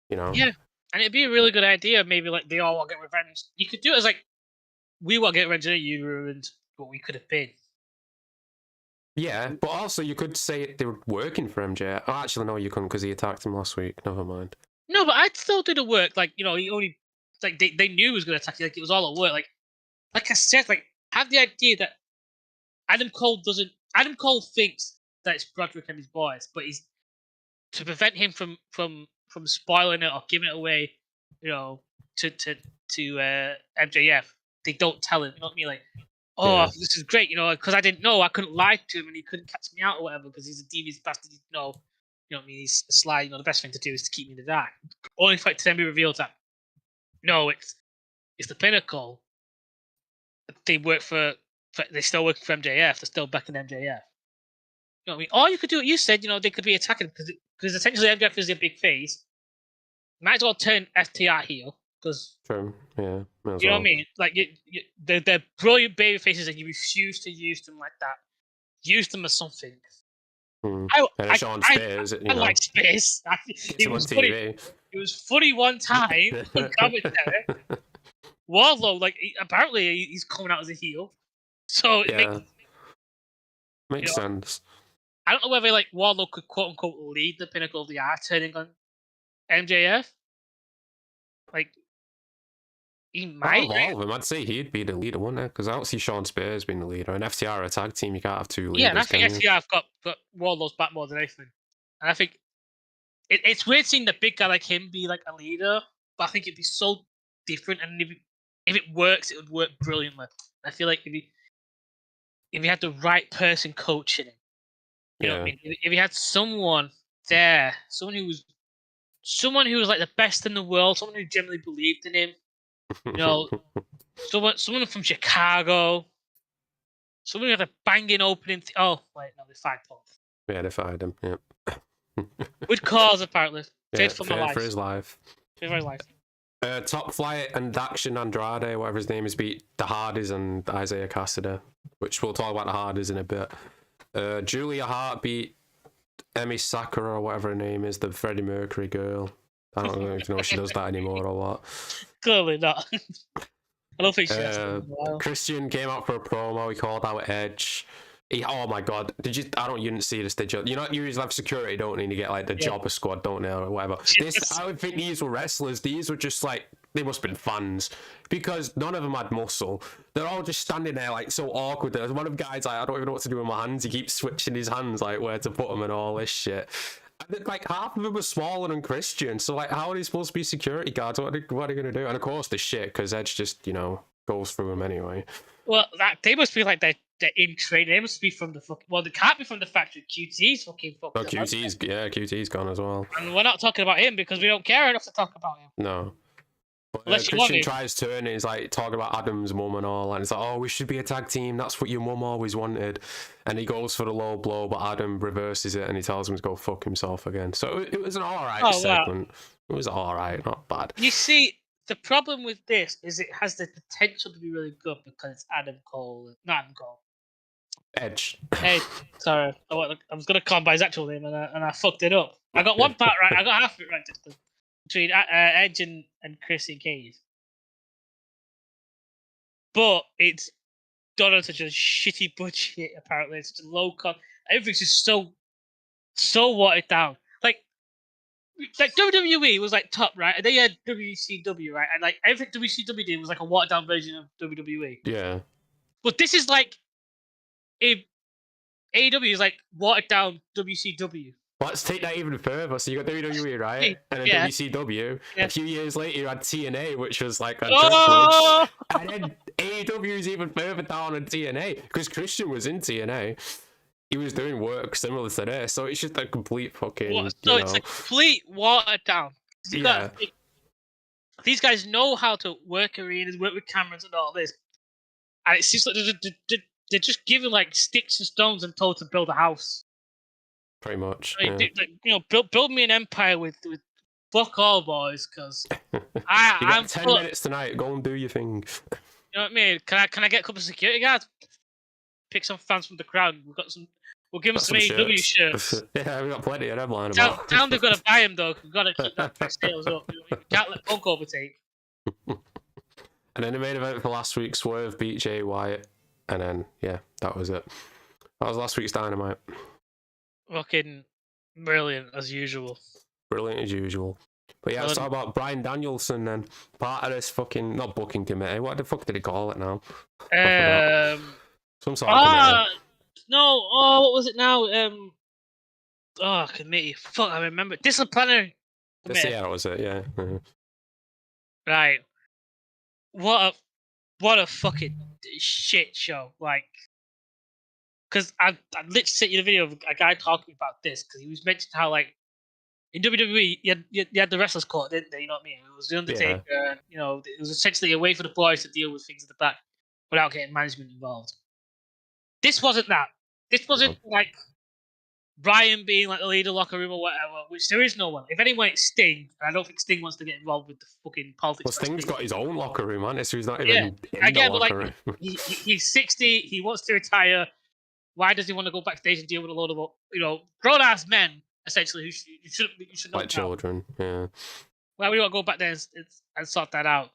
you know. Yeah, and it'd be a really good idea, maybe like they all want to get revenge. You could do it as like, we want to get revenge, you ruined what we could have been. Yeah, but also you could say they were working for MJ. Oh, actually, no, you couldn't because he attacked him last week. Never mind. No, but I'd still do the work. Like, you know, he only like they knew he was going to attack you. Like it was all at work. Like I said, like have the idea that Adam Cole thinks that it's Broderick and his boys, but he's to prevent him from spoiling it or giving it away, you know, to MJF. They don't tell him. You know what I mean? Like oh, Yeah. this is great, because I didn't know, I couldn't lie to him, and he couldn't catch me out or whatever, because he's a devious bastard. You know what I mean? He's sly. The best thing to do is to keep me in the dark. Only for it to then be revealed that no, it's the Pinnacle. They work for they still work for MJF. They're still back in MJF. You know what I mean? Or you could do what you said. They could be attacking because essentially MJF is a big face. Might as well turn FTR heel because True. Yeah. you know what I mean. Like they're brilliant baby faces, and you refuse to use them like that. Use them as something. And Sean Spears, I like Spears. He was funny. It was funny one time on commentary. Wardlow, apparently he's coming out as a heel, so it makes sense. I don't know whether Wardlow could quote unquote lead the Pinnacle of the Art turning on MJF. He might. All of them, I'd say he'd be the leader, wouldn't it? Because I don't see Sean Spears being the leader. And FTR are a tag team, you can't have two leaders. Yeah, and I think FTR have got Wardlow's back more than anything. And I think it's weird seeing the big guy like him be like a leader, but I think it'd be so different. And if it works, it would work brilliantly. I feel like if you had the right person coaching him, you know what I mean? If you had someone there, someone who was like the best in the world, someone who genuinely believed in him. Someone from Chicago. Someone who had a banging opening. Oh, wait, no, they fired Paul. Yeah, they fired him. Yeah. Good cause, apparently. Yeah, for his life. For his life. Top Flight and Action Andrade, whatever his name is, beat the Hardys and Isaiah Cassidy, which we'll talk about the Hardys in a bit. Julia Hart beat Emi Sakura, or whatever her name is, the Freddie Mercury girl. I don't even know if she does that anymore or what. Clearly not. I don't think she has. Christian came out for a promo. He called out Edge. Oh my god! You didn't see this, did you? You usually have security, don't you? And you get like the jobber squad, don't they, or whatever. I would think these were wrestlers. These were just like, they must have been fans, because none of them had muscle. They're all just standing there like so awkward. There's one of the guys like, I don't even know what to do with my hands. He keeps switching his hands like where to put them and all this shit. And like half of them are smaller than Christian, so like how are they supposed to be security guards? What are they gonna do? And of course the shit, because Edge just goes through them anyway. Well, they must be like they're in training. They must be from the fucking. Well, they can't be from the factory. QT's fucking fucked. Oh, QT's gone as well. And we're not talking about him because we don't care enough to talk about him. No. But, Unless Christian tries turning, he's like talking about Adam's mum and all, and it's like, oh, we should be a tag team. That's what your mum always wanted. And he goes for the low blow, but Adam reverses it and he tells him to go fuck himself again. So it was an alright segment. Wow. It was alright, not bad. You see, the problem with this is it has the potential to be really good because it's not Adam Cole. Edge. Sorry, I was gonna call him by his actual name and I fucked it up. I got one part right. I got half of it right. Between Edge and Christian Cage, but it's done on such a shitty budget. Apparently, it's such a low cost. Everything's just so watered down. Like WWE was like top, right? And they had WCW, right? And like everything WCW did was like a watered down version of WWE. Yeah. But this is like if AEW is like watered down WCW. Let's take that even further. So you got WWE, right? And then WCW. A few years later, you had TNA, which was like a privilege. And then AEW is even further down on TNA because Christian was in TNA. He was doing work similar to this, so it's just a complete fucking. It's a complete watered down. Yeah. These guys know how to work arenas, work with cameras, and all this, and it seems like they're just given like sticks and stones and told to build a house. Pretty much. Build me an empire with fuck all boys, because I'm 10 minutes tonight. Go and do your thing. You know what I mean? Can I get a couple of security guards? Pick some fans from the crowd. We'll give them some AEW shirts. Yeah, we got plenty of them lying about. Tell them they've got to buy them though. We've got to keep that sales up. You can't let Punk overtake. And then the main event for last week, Swerve beat Jay Wyatt, and then that was it. That was last week's Dynamite. Fucking brilliant as usual. Brilliant as usual. But let's talk about Bryan Danielson then. Part of this fucking not booking committee. What the fuck did he call it now? Some sort of committee. No. Oh, what was it now? Committee. Fuck, I remember. Disciplinary committee. Yeah, that was it. Yeah. Right. What what a fucking shit show. Like, because I literally sent you the video of a guy talking about this because he was mentioning how like in WWE you had the wrestlers court, didn't they? You know what I mean? It was the Undertaker. Yeah. You know, it was essentially a way for the boys to deal with things at the back without getting management involved. This wasn't that. This wasn't like Brian being like the leader locker room or whatever, which there is no one. If anyone, it's Sting, and I don't think Sting wants to get involved with the fucking politics. Well, Sting's got his own locker room, hasn't he? So he's not even in the locker room. He's 60. He wants to retire. Why does he want to go backstage and deal with a load of grown ass men essentially who you should know like children? Yeah. Well, we want to go back there and sort that out.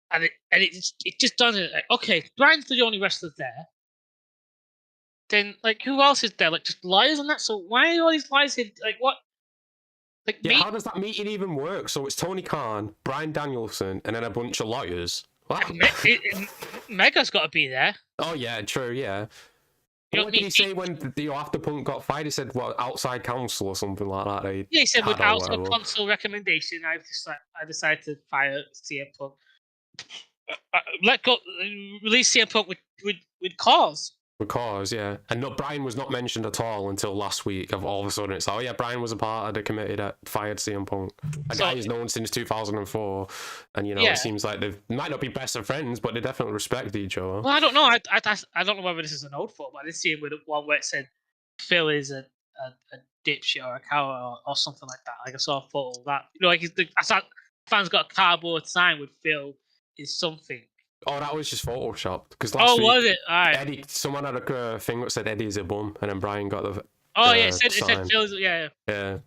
And it just doesn't. Like, okay, Brian's the only wrestler there. Then, like, who else is there? Like, just liars and that? So why are all these liars here? Like, what? Like, yeah, how does that meeting even work? So it's Tony Khan, Bryan Danielson, and then a bunch of lawyers. What? Mega's got to be there. Oh, yeah, true, yeah. What did he say when after Punk got fired? He said, what, outside counsel or something like that? Yeah, he said, with outside counsel recommendation, I decided to fire CM Punk. Release CM Punk with cause. Because, yeah. And Brian was not mentioned at all until last week. All of a sudden, it's, oh, yeah, Brian was a part of the committee that fired CM Punk. A guy he's known since 2004. And, it seems like they might not be best of friends, but they definitely respect each other. Well, I don't know. I don't know whether this is an old photo, but I did see it with one where it said Phil is a dipshit or a coward or something like that. Like, I saw a photo of that. I saw fans got a cardboard sign with Phil is something. Oh, that was just photoshopped. Because last week, was it? All right. Eddie, someone had a thing that said Eddie's a bum, and then Brian got the. Oh yeah, it said Phil's. Yeah. Yeah.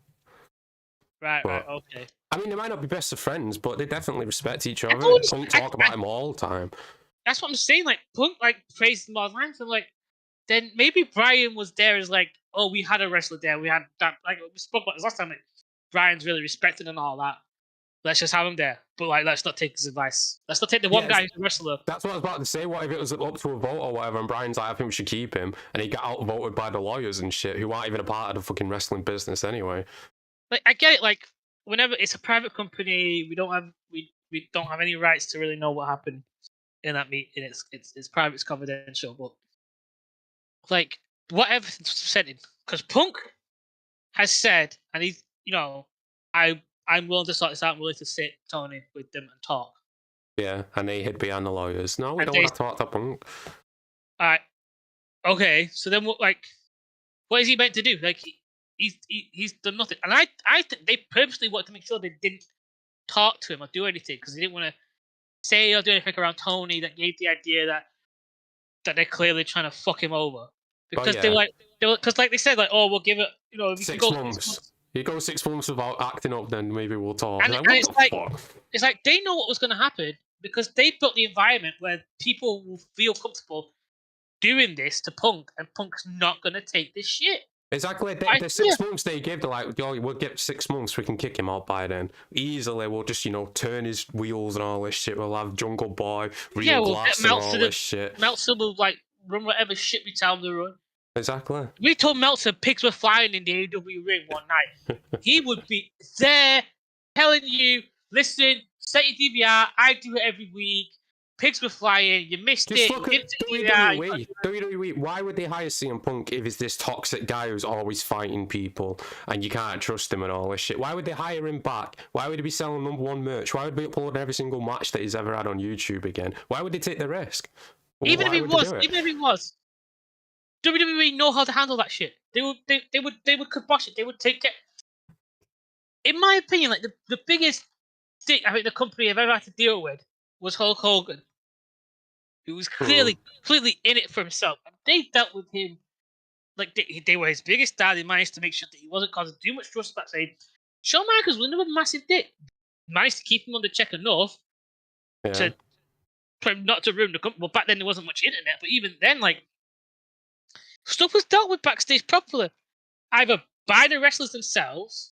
Right. Okay. I mean, they might not be best of friends, but they definitely respect each other. Punk talk about him all the time. That's what I'm saying. Like Punk, praised him all the time. So then maybe Brian was there as like, oh, we had a wrestler there. We had that. Like we spoke about this last time. Like Brian's really respected and all that. Let's just have him there. But let's not take his advice. Let's not take the one guy who's a wrestler. That's what I was about to say. What if it was up to a vote or whatever, and Brian's like, I think we should keep him, and he got outvoted by the lawyers and shit, who aren't even a part of the fucking wrestling business anyway. Like, I get it. Like, whenever it's a private company, we don't have any rights to really know what happened in that meeting. It's private, it's confidential. But like, whatever said, because Punk has said, and he's I'm willing to sort this out. I'm willing to sit, Tony, with them and talk. Yeah, and they hid behind the lawyers. No, we don't want to talk to Punk. All right. Okay, so then what is he meant to do? Like, he's done nothing. And I think they purposely wanted to make sure they didn't talk to him or do anything because they didn't want to say or do anything around Tony that gave the idea that they're clearly trying to fuck him over. Because they said, like, oh, we'll give it, if you 6 months. You go 6 months without acting up, then maybe we'll talk. And it's like they know what was going to happen because they built the environment where people will feel comfortable doing this to Punk, and Punk's not going to take this shit. Exactly. The 6 months they give, they're like, yo, we'll get 6 months, we can kick him out by then. Easily, we'll just, turn his wheels and all this shit. We'll have Jungle Boy, Real Glass and all this shit. Meltzer will, run whatever shit we tell him to run. Exactly. We told Meltzer pigs were flying in the AEW ring one night. He would be there telling you, listen, set your DVR, I do it every week. Pigs were flying, you missed Just it. Look at WWE. Why would they hire CM Punk if he's this toxic guy who's always fighting people and you can't trust him and all this shit? Why would they hire him back? Why would he be selling #1 merch? Why would they upload every single match that he's ever had on YouTube again? Why would they take the risk? Even if he was. WWE know how to handle that shit. They would kibosh it. They would take it. In my opinion, the biggest thing I think the company have ever had to deal with was Hulk Hogan, who was clearly completely in it for himself, and they dealt with him like they were his biggest star. They managed to make sure that he wasn't causing too much trust backstage. Shawn Michaels was another massive dick. Managed to keep him under check enough to not to ruin the company. Well, back then there wasn't much internet, but even then, stuff was dealt with backstage properly, either by the wrestlers themselves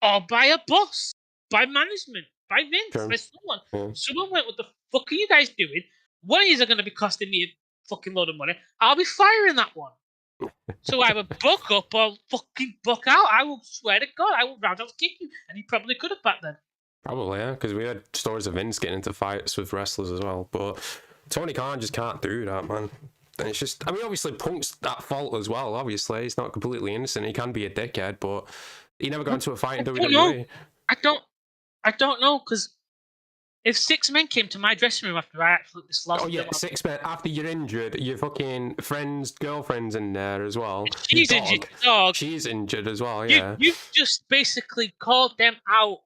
or by a boss, by management, by Vince, by someone. Yeah. Someone went, what the fuck are you guys doing? One of you are going to be costing me a fucking load of money. I'll be firing that one. So either buck up or fucking buck out. I will swear to God, I will roundhouse kick you. And he probably could have back then. Probably, yeah, because we had stories of Vince getting into fights with wrestlers as well. But Tony Khan just can't do that, man. And it's just, I mean, obviously Punk's at fault as well. Obviously, he's not completely innocent. He can be a dickhead, but he never got into a fight in WWE. I don't know, because if 6 men came to my dressing room after I absolutely lost Oh yeah, 6 men after you're injured, your fucking girlfriend's in there as well. She's injured. Dog. She's injured as well. Yeah. You've just basically called them out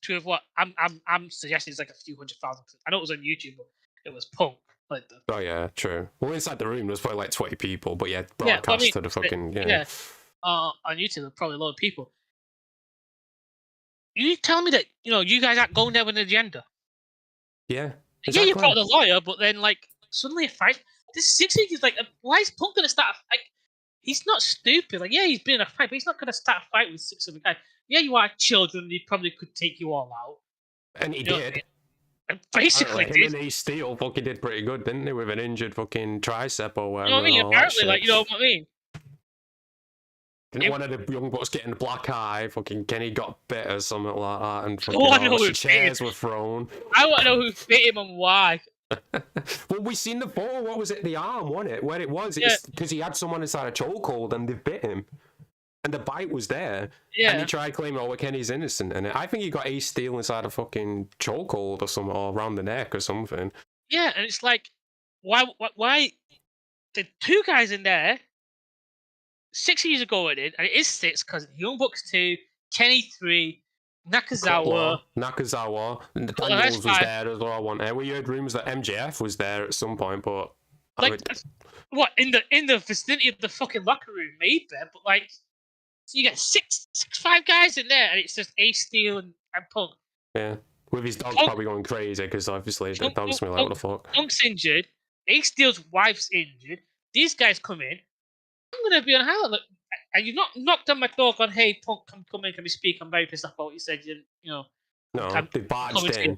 to what I'm suggesting is like a few 100,000. I know it was on YouTube, but it was Punk. Like the... Oh yeah, true. Well, inside the room there was probably like 20 people, but yeah, broadcast to the fucking on YouTube, there were probably a lot of people. You tell me that you guys aren't going there with an agenda. Yeah. Exactly. Yeah, you brought the lawyer, but then like suddenly a fight. This 6 is like, why is Punk gonna start? Like, he's not stupid. Like, yeah, he's been in a fight, but he's not gonna start a fight with 6 other guys. Yeah, you are children. He probably could take you all out. And he did. Basically, him and Ace Steel fucking did pretty good, didn't they? With an injured fucking tricep or whatever. You know what I mean? Apparently, like, you know what I mean? Didn't one of the young bucks getting a black eye? Fucking Kenny got bit or something like that, and fucking chairs were thrown. I want to know who bit him and why. Well, we seen the photo. What was it? The arm, wasn't it? Where it was? It's because he had someone inside a chokehold and they bit him. And the bite was there. Yeah. And he tried claiming, oh, Kenny's innocent. And I think he got Ace Steel inside a fucking chokehold or something, or around the neck or something. Yeah, and it's like, why the 2 guys in there 6 years ago it did, and it is 6 because Young Bucks 2, Kenny 3, Nakazawa, and Daniels was there as well. We heard rumors that MJF was there at some point, but like, what in the vicinity of the fucking locker room, maybe, but like. So you get 5 guys in there, and it's just Ace Steel and Punk. Yeah, with his dog probably going crazy because obviously the dog's gonna be like, what the fuck? Punk's injured. Ace Steel's wife's injured. These guys come in. I'm gonna be on hell. Like, and you've not knocked on my door, gone, "Hey, Punk, come in, can we speak? I'm very pissed off about what you said." No, they barged in.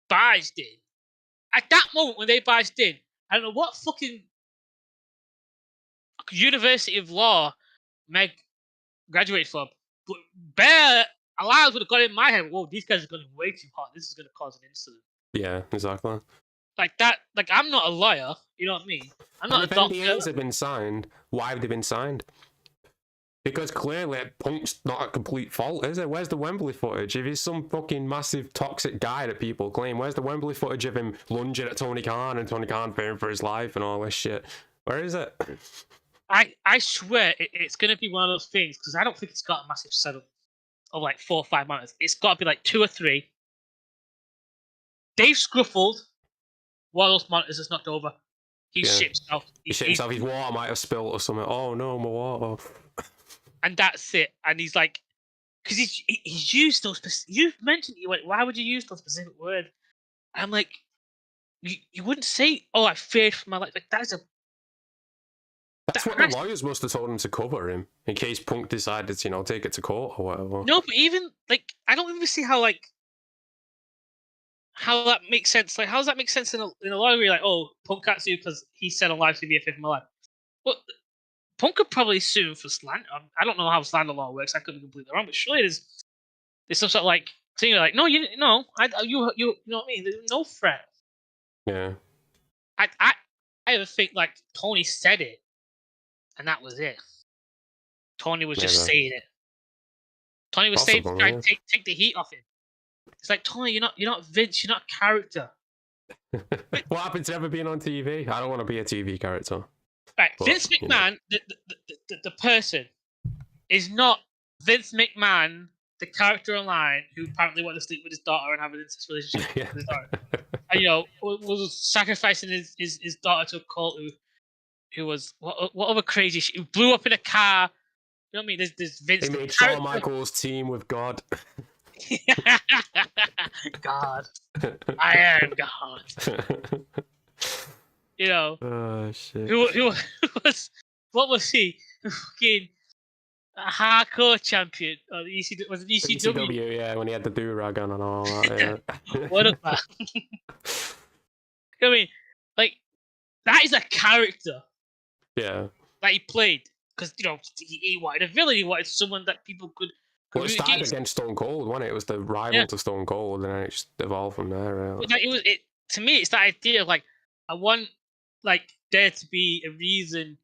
Barged in. At that moment when they barged in, I don't know what fucking University of Law Meg graduated from, but bare alarms would have got in my head. Whoa, these guys are going way too hot. This is going to cause an incident. Yeah, exactly. Like that. Like, I'm not a lawyer. You know what I mean? I'm not a doctor. If NDAs have been signed, why have they been signed? Because clearly Punk's not a complete fault, is it? Where's the Wembley footage? If he's some fucking massive toxic guy that people claim, where's the Wembley footage of him lunging at Tony Khan and Tony Khan fearing for his life and all this shit? Where is it? I swear it's going to be one of those things, because I don't think it's got a massive setup of like 4 or 5 monitors. It's got to be like 2 or 3. Dave Scruffled, one of those monitors is knocked over. He shit himself. He shit himself. His water might have spilled or something. Oh no, my water. And that's it. And he's like, because he's used those. You mentioned, you went, why would you use those specific words? I'm like, you wouldn't say, oh, I feared for my life. Like, that is a. That's what the lawyers must have told him to cover him in case Punk decided to, take it to court or whatever. No, but even like, I don't even see how that makes sense. Like, how does that make sense in a lawyer where you're like, oh, Punk can't sue because he said on live TV a fifth of my life? Well, Punk could probably sue for slander. I don't know how slander law works. I could be completely wrong, but surely there's some sort of like thing like, no, you know what I mean? There's no threat. Yeah. I ever think like Tony said it, and that was it. Tony was just saying it. Tony was saying to try and take the heat off him. It's like, Tony, you're not Vince. You're not a character. What happened to ever being on TV? I don't want to be a TV character. Right, but, Vince McMahon, the person, is not Vince McMahon, the character online who apparently wanted to sleep with his daughter and have an incest relationship with his daughter. And, was sacrificing his daughter to a cult who was what other crazy shit, who blew up in a car. You know what I mean? There's Vince. He made Shawn Michaels team with God. God, I am God. Oh shit. Who was? What was he? Fucking a hardcore champion. Or the ECW, was it ECW? ECW, yeah, when he had the do-rag on and all that. Yeah. What a man. I mean, like, that is a character. Yeah. That he played, because he wanted a villain. He wanted someone that people could Well, it started against Stone Cold, wasn't it? It was the rival to Stone Cold, and then it just evolved from there. Really. Like, to me, it's that idea of like I want like there to be a reason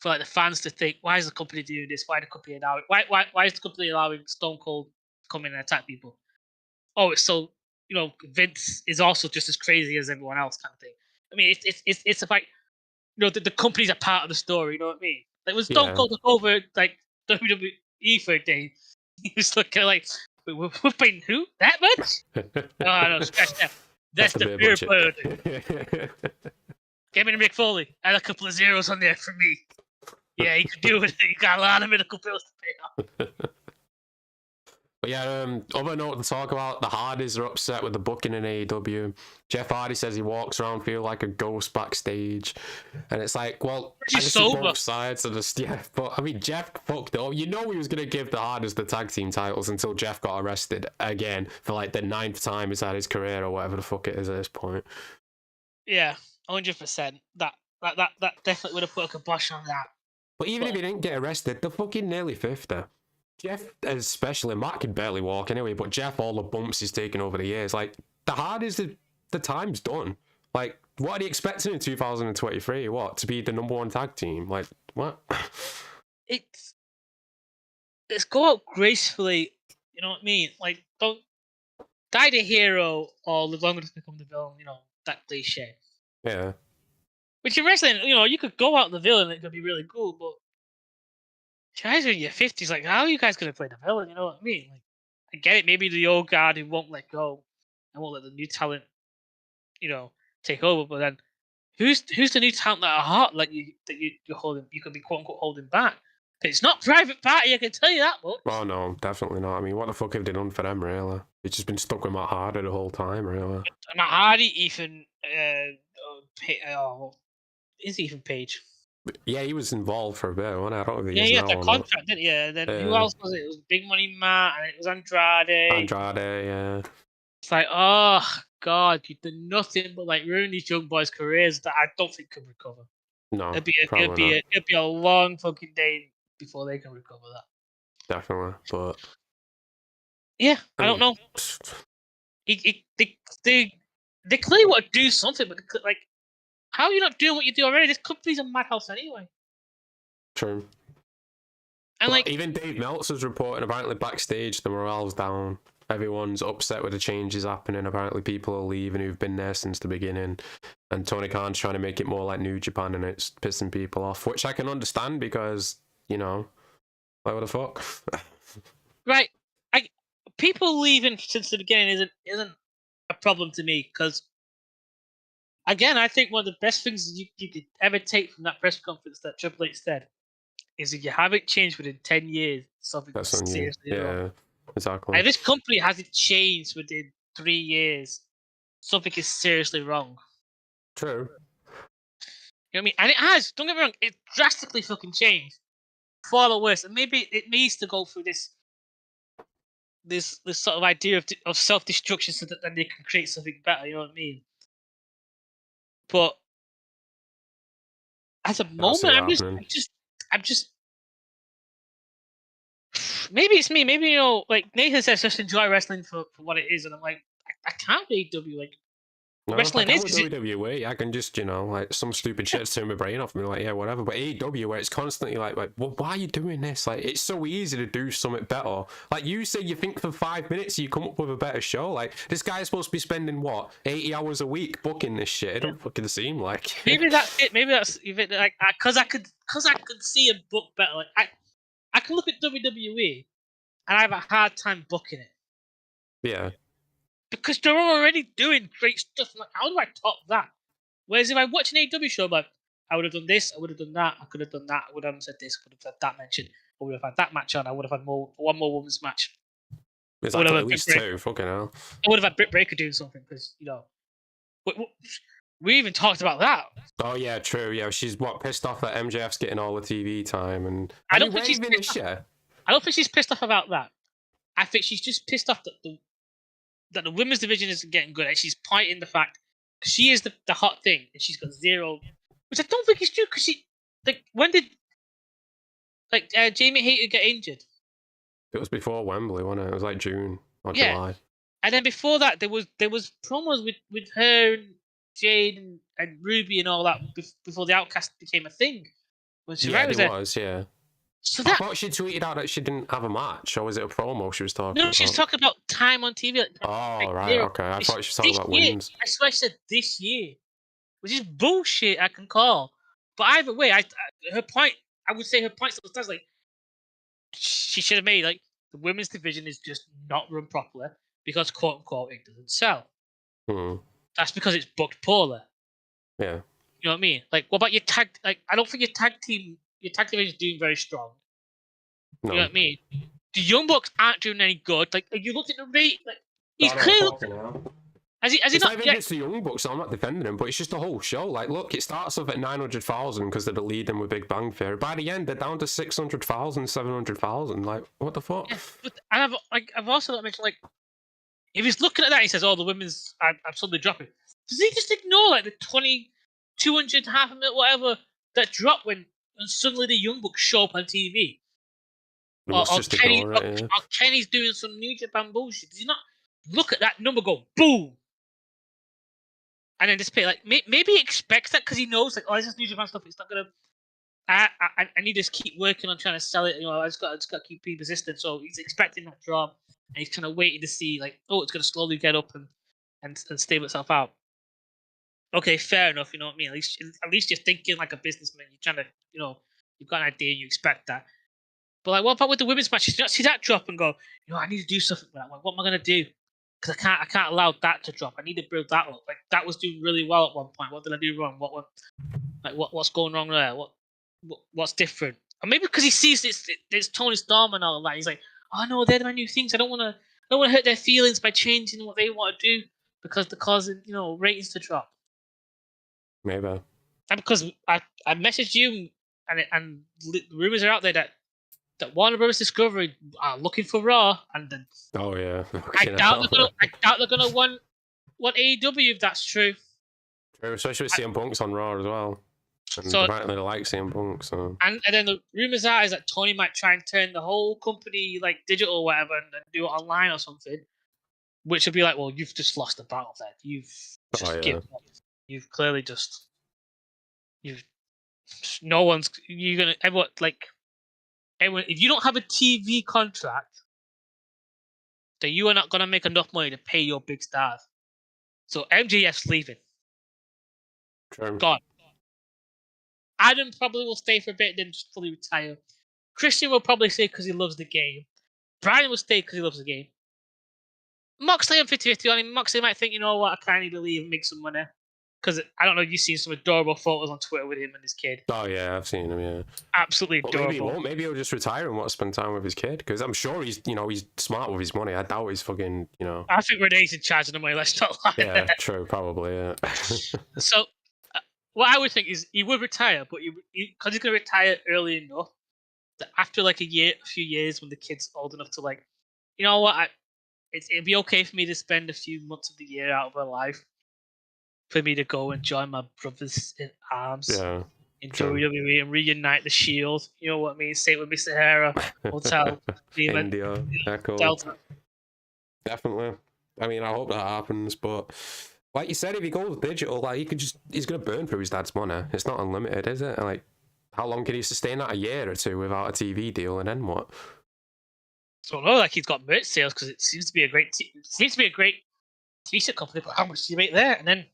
for like the fans to think, why is the company doing this? Why is the company allowing Stone Cold to come in and attack people? Oh, it's so Vince is also just as crazy as everyone else, kind of thing. I mean, it's like the company's a part of the story. You know what I mean? Like when Stone Cold took over like WWE for a day, he was looking like, we're paying who that much? Oh no, scratch that. That's the beer bird. Give me the Mick Foley. Add a couple of zeros on there for me. Yeah, you could do it. You got a lot of medical bills to pay off. But yeah, other note to talk about, the Hardys are upset with the booking in AEW. Jeff Hardy says he walks around feeling like a ghost backstage. And it's like, well, I can see both sides of this. Yeah, but I mean, Jeff fucked up. You know he was going to give the Hardys the tag team titles until Jeff got arrested again for like the 9th time he's had his career or whatever the fuck it is at this point. Yeah, 100%. That definitely would have put a kibosh on that. But even if he didn't get arrested, they're fucking nearly 50. Jeff, especially, Matt can barely walk anyway, but Jeff, all the bumps he's taken over the years, like, the Hardys, the time's done. Like, what are they expecting in 2023? What? To be the #1 tag team? Like, what? It's go out gracefully, you know what I mean? Like, don't die the hero or live long enough to become the villain, that cliche. Yeah. Which in wrestling, you could go out the villain and it could be really cool, but guys are in your 50s, like, how are you guys going to play the villain? You know what I mean? Like, I get it, maybe the old guard who won't let go and won't let the new talent, take over, but then who's the new talent that are hot, like you're holding, you could be quote unquote holding back? It's not Private Party, I can tell you that much. Oh no, definitely not. I mean, what the fuck have they done for them, really? They've just been stuck with Matt Hardy the whole time, really. Matt Hardy, Ethan, is Ethan Page? Yeah, he was involved for a bit, wasn't he? I don't know if he had that contract, didn't he? Yeah. Then who else was it? It was Big Money Matt, and it was Andrade. Andrade, yeah. It's like, oh god, you've done nothing but like ruin these young boys' careers that I don't think can recover. No, it'd be a long fucking day before they can recover that. Definitely, but yeah, I don't know. They clearly want to do something, but like, how are you not doing what you do already? This company's a madhouse anyway. True. And like, even Dave Meltzer's reporting apparently backstage the morale's down. Everyone's upset with the changes happening. Apparently people are leaving who've been there since the beginning. And Tony Khan's trying to make it more like New Japan, and it's pissing people off, which I can understand because, what the fuck? Right. People leaving since the beginning isn't a problem to me, because again, I think one of the best things you could ever take from that press conference that Triple H said is if you haven't changed within 10 years, something that's seriously wrong. Yeah, exactly. And if this company hasn't changed within 3 years, something is seriously wrong. True. You know what I mean? And it has. Don't get me wrong. It drastically fucking changed for the worse. And maybe it needs to go through this sort of idea of self-destruction so that then they can create something better. You know what I mean? But at the moment, I'm just. Maybe it's me. Maybe like Nathan says, just enjoy wrestling for what it is, and I'm like, I can't AEW like. No, wrestling is WWE. I can just, like some stupid shit turn my brain off and be like, yeah, whatever. But AEW, where it's constantly like, well, why are you doing this? Like, it's so easy to do something better. Like you say, you think for 5 minutes you come up with a better show. Like this guy's supposed to be spending 80 hours a week booking this shit. It don't fucking seem like. Maybe that's it. Maybe that's like because I could see a book better. Like I can look at WWE and I have a hard time booking it. Yeah. Because they're already doing great stuff. I'm like, how do I top that? Whereas if I watch an AEW show, I'm like, I would have done this, I would have done that, I could have done that, I would have said this, I would have had that mentioned, I would have had that match on, I would have had one more women's match. Exactly, at least 2, fucking hell. I would have had Britt Baker doing something, because, we even talked about that. Oh, yeah, true, yeah. She's, pissed off that MJF's getting all the TV time, and... I don't think she's pissed off. I don't think she's pissed off about that. I think she's just pissed off that the women's division isn't getting good, and she's pointing the fact she is the hot thing, and she's got 0, which I don't think is true, because when did Jamie Hayter get injured? It was before Wembley, wasn't it? It was like June or Yeah. July. And then before that, there was promos with her and Jade and Ruby and all that before the Outcast became a thing. When Saraya was there. Was, yeah. So I thought she tweeted out that she didn't have a match, or was it a promo she was talking about? No, she was talking about time on TV. Right, okay. I thought she was talking about wins. I swear she said this year, which is bullshit. I can call, but either way, her point. I would say her point still stands. Like she should have made like the women's division is just not run properly because quote unquote it doesn't sell. That's because it's booked poorly. Yeah. You know what I mean? Like, what about your tag? Like, I don't think your tag division is doing very strong. No. You know what I mean? The Young Bucks aren't doing any good. Like, you looked at the rate. Like, he's clearly. Has he it's not? Not even just the Young Bucks. I'm not defending him, but it's just the whole show. Like, look, it starts off at 900,000 because they're leading with Big Bang Theory. By the end, they're down to 600,000, 700,000. Like, what the fuck? Yeah, but I've also not mentioned like, if he's looking at that, he says, "Oh, the women's I'm suddenly dropping." Does he just ignore like the 200, half a minute, whatever that drop when suddenly the Young Bucks show up on TV? Or Kenny's doing some New Japan bullshit. Does he not look at that number, go boom, and then just pay? Like maybe he expects that because he knows like, oh, this is New Japan stuff. It's not gonna. I need to just keep working on trying to sell it. You know, I just got to keep being persistent. So he's expecting that drop, and he's kind of waiting to see like, oh, it's gonna slowly get up and stable itself out. Okay, fair enough. You know what I mean? At least you're thinking like a businessman. You're trying to, you know, you've got an idea. You expect that. But like, what about with the women's matches? You not see that drop and go, you know, I need to do something with that. Like, what am I gonna do? Because I can't allow that to drop. I need to build that up. Like that was doing really well at one point. What did I do wrong? What's going wrong there? What's different? Or maybe because he sees it's Tony Storm and all that. He's like, oh no, they're my new things. I don't want to hurt their feelings by changing what they want to do because they're causing, you know, ratings to drop. Maybe. And because I messaged you and the rumors are out there that Warner Bros. Discovery are looking for Raw, and then I doubt they're gonna want AEW if that's true. True, especially with CM Punk's on Raw as well. And so apparently they like CM Punk. So and then the rumors are is that Tony might try and turn the whole company like digital or whatever and do it online or something, which would be like, well, you've just lost the battle there. You've given up. You've clearly just you're gonna everyone if you don't have a TV contract, then you are not gonna make enough money to pay your big stars. So MJF's leaving. True. Gone. Adam probably will stay for a bit, then just fully retire. Christian will probably stay because he loves the game. Brian will stay because he loves the game. Moxley, I'm 50-50 on him. Moxley might think, you know what, I kind of need to leave and make some money. Because I don't know, you've seen some adorable photos on Twitter with him and his kid. Oh yeah, I've seen him. Yeah, absolutely adorable. Maybe he won't. Maybe he'll just retire and want to spend time with his kid. Because I'm sure he's smart with his money. I doubt he's fucking. I think Renee's in charge of the money. Let's not lie. Yeah, true. Probably. Yeah. So, what I would think is he would retire, but because he's going to retire early enough that after like a few years when the kid's old enough to like, you know what, it'd be okay for me to spend a few months of the year out of my life. For me to go and join my brothers in arms in WWE and reunite the Shield. You know what I mean? Stay with Mr. Hera, Hotel, India, Echo. Delta. Definitely. I mean, I hope that happens, but like you said, if he goes digital, like he's gonna burn through his dad's money. It's not unlimited, is it? Like, how long can he sustain that? A year or two without a TV deal, and then what? I don't know. Like he's got merch sales because it seems to be a great t-shirt company, but how much do you make there? And then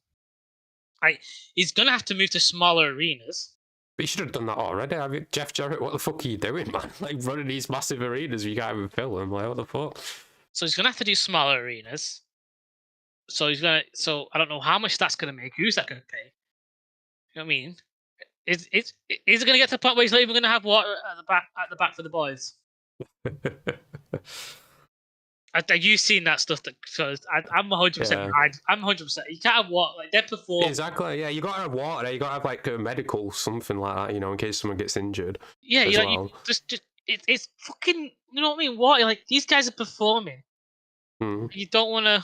he's gonna have to move to smaller arenas. But you should have done that already. I mean, Jeff Jarrett, what the fuck are you doing, man? Like running these massive arenas, you can't even fill them. Like, what the fuck? So he's gonna have to do smaller arenas. So I don't know how much that's gonna make. Who's that gonna pay? You know what I mean? Is it gonna get to the point where he's not even gonna have water at the back for the boys? Have you seen that stuff? Because I'm 100%. I'm 100%. You can't have water. Like, they're performing. Exactly. Yeah, you got to have water. You got to have like a medical something like that, in case someone gets injured. Yeah, it's fucking. You know what I mean? Water. Like, these guys are performing. You don't want to.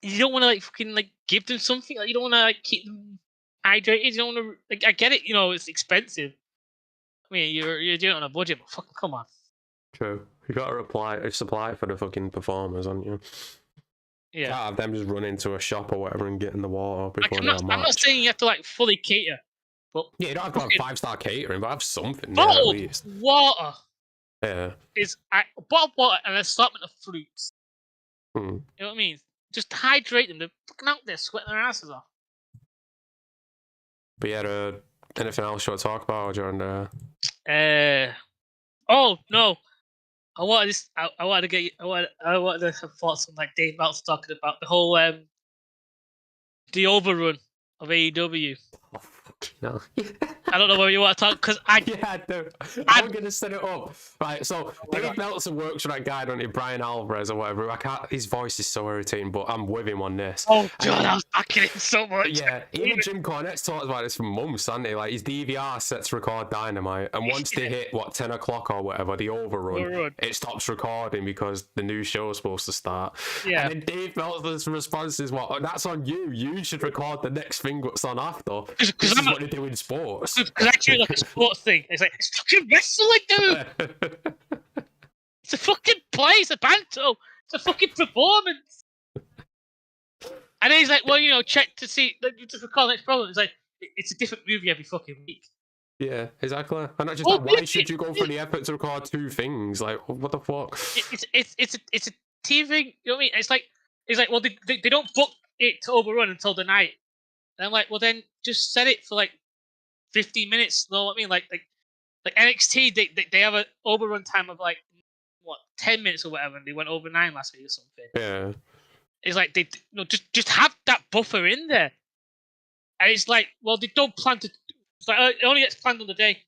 You don't want to like fucking like give them something. Like, you don't want to like keep them hydrated. You don't want to. Like, I get it. It's expensive. I mean, you're doing it on a budget, but fucking come on. True. You got to supply for the fucking performers, haven't you? Yeah. Can't have them just run into a shop or whatever and get in the water before I'm they have a match. I'm not saying you have to like fully cater, but Yeah, you don't have to have 5-star catering, but have something. bottled at least. water Yeah. is bottled water and an assortment of fruits. Hmm. You know what I mean? Just hydrate them. They're fucking out there sweating their asses off. But yeah, anything else you want to talk about during the? Oh no. I wanted to have thoughts on like Dave Meltzer talking about the whole the overrun of AEW. Oh fuck no. I don't know whether you want to talk because Yeah, no. I'm gonna set it up. Right, so Dave Meltzer works for that guy, don't he? Brian Alvarez or whatever. I can't. His voice is so irritating, but I'm with him on this. Oh god, I was backing him so much. Yeah, even Jim Cornette's talked about this for months, hasn't he? Like his DVR sets record Dynamite, and once they hit 10 o'clock or whatever, the overrun, it stops recording because the new show's supposed to start. Yeah. And then Dave Meltzer's response is, "What? That's on you. You should record the next thing that's on after. This is what they do in sports." Because I treat it like a sports thing. It's like, it's fucking wrestling, dude! It's a fucking play, it's a banto, it's a fucking performance! And then he's like, well, you know, check to see, you just recall the next problem. It's like, it's a different movie every fucking week. Yeah, exactly. And not just that, why should you go for the effort to record 2 things? Like, what the fuck? It's a TV thing, you know what I mean? It's like, well, they don't book it to overrun until the night. And I'm like, well, then just set it for like 15 minutes. You know what I mean? Like NXT, they have an overrun time of like 10 minutes or whatever, and they went over 9 last week or something. Yeah. It's like just have that buffer in there. And it's like, well, they don't plan to. It's like it only gets planned on the day.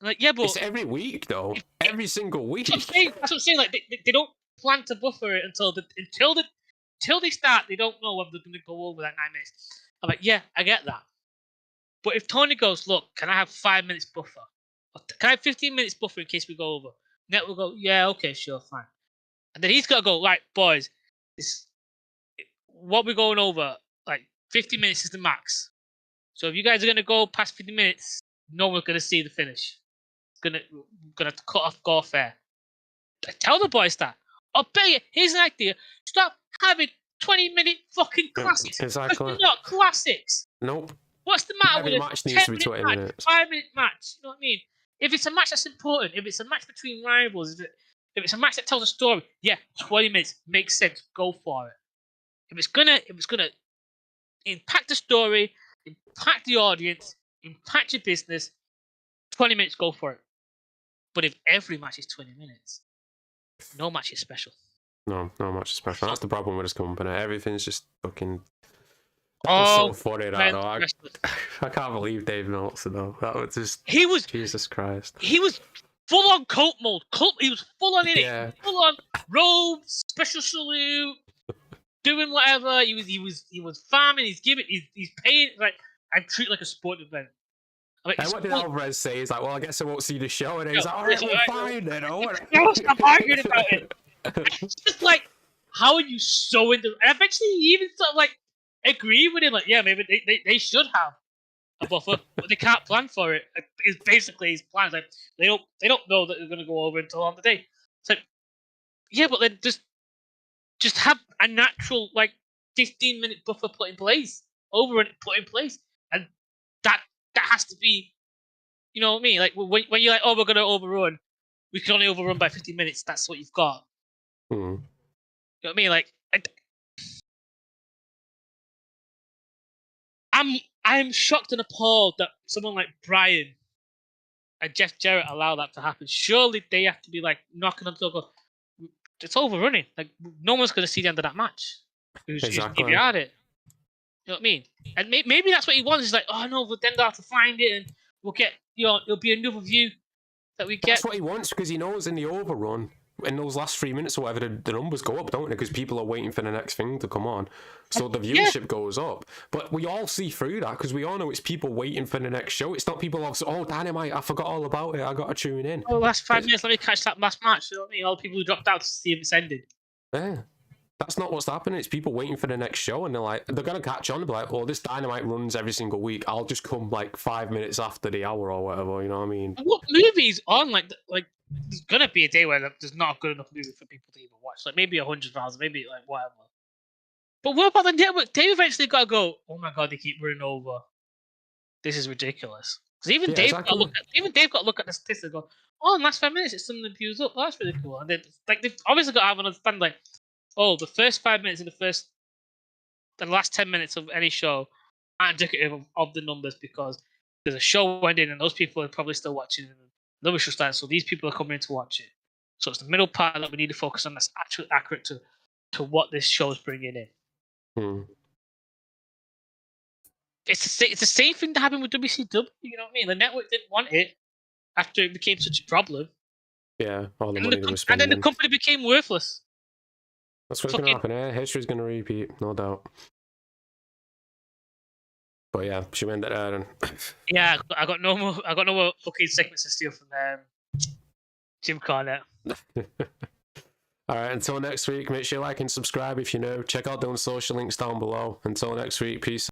I'm like, yeah, but it's every week though. Every single week. That's what I'm saying. Like they don't plan to buffer it until they start. They don't know whether they're going to go over that 9 minutes. I'm like, yeah, I get that. But if Tony goes, look, can I have 5 minutes buffer? Can I have 15 minutes buffer in case we go over? Net will go, yeah, okay, sure, fine. And then he's got to go, right, boys, what we're going over, like 50 minutes is the max. So if you guys are going to go past 50 minutes, no one's going to see the finish. Gonna cut off go fair. Tell the boys that. I'll bet you, here's an idea. Stop having 20-minute fucking classics. Exactly. They're not classics. Nope. What's the matter with Every a match needs to be 20 match, minutes. 5-minute match? You know what I mean? If it's a match that's important, if it's a match between rivals, if it's a match that tells a story, yeah, 20 minutes makes sense. Go for it. If it's gonna impact the story, impact the audience, impact your business, 20 minutes, go for it. But if every match is 20 minutes, no match is special. No match is special. That's the problem with this company. Everything's just fucking. Oh, so funny that though. I can't believe Dave Meltzer though. That was just. He was. Jesus Christ. He was full on cult mode. He was full on in it. Full on robes, special salute, doing whatever. He was farming. He's giving. He's paying. Like I treat it like a sporting event. Like, and what did Alvarez say? He's like, well, I guess I won't see the show. And he's like, all right, fine then. Stop arguing about it. It's just like, how are you so into? And eventually, he even sort of like agree with him. Like, yeah, maybe they should have a buffer, but they can't plan for it. It's basically his plan. Like they don't know that they're going to go over until on the day. So yeah, but then just have a natural like 15-minute buffer put in place, put in place, and that has to be, you know what I mean? Like when you're like, oh, we're going to overrun, we can only overrun by 15 minutes. That's what you've got. Hmm. You know what I mean? Like, I'm shocked and appalled that someone like Brian and Jeff Jarrett allow that to happen. Surely they have to be like knocking on the door. It's overrunning. Like no one's going to see the end of that match. Who's DVR'd it? You know what I mean? And maybe that's what he wants. He's like, oh no, we'll then have to find it, and we'll get, you know, it'll be another view that we get. That's what he wants because he knows in the overrun, in those last 3 minutes or whatever, the numbers go up, don't they? Because people are waiting for the next thing to come on, so the viewership goes up. But we all see through that because we all know it's people waiting for the next show. It's not people of, oh, Dynamite, I forgot all about it. I got to tune in. Oh, last 5 minutes, let me catch that last match. You know what I mean? All the people who dropped out to see if it's ended. Yeah. that's not what's happening. It's people waiting for the next show, and they're gonna catch on. They'll be like, "Oh, this Dynamite runs every single week. I'll just come like 5 minutes after the hour or whatever." You know what I mean? What movies on like there's gonna be a day where there's not a good enough movie for people to even watch. Like maybe 100,000, maybe like whatever. But what about the network? They eventually gotta go. Oh my god, they keep running over. This is ridiculous. Because even Dave got to look at the statistics and go, "Oh, in the last 5 minutes, it's something views up. Oh, that's really cool." And then like they've obviously got to have an understanding like, oh, the first 5 minutes and the last 10 minutes of any show aren't indicative of the numbers because there's a show ending and those people are probably still watching and another show starting, so these people are coming in to watch it. So it's the middle part that we need to focus on that's actually accurate to what this show is bringing in. It's the same thing that happened with WCW. You know what I mean? The network didn't want it after it became such a problem. Yeah, all the money they were spending. And then the company became worthless. That's what's going to happen here. History's going to repeat, no doubt. But yeah, she went there and yeah, I got no more fucking segments to steal from Jim Cornette. All right, until next week, make sure you like and subscribe if you're new. Check out those social links down below. Until next week, peace.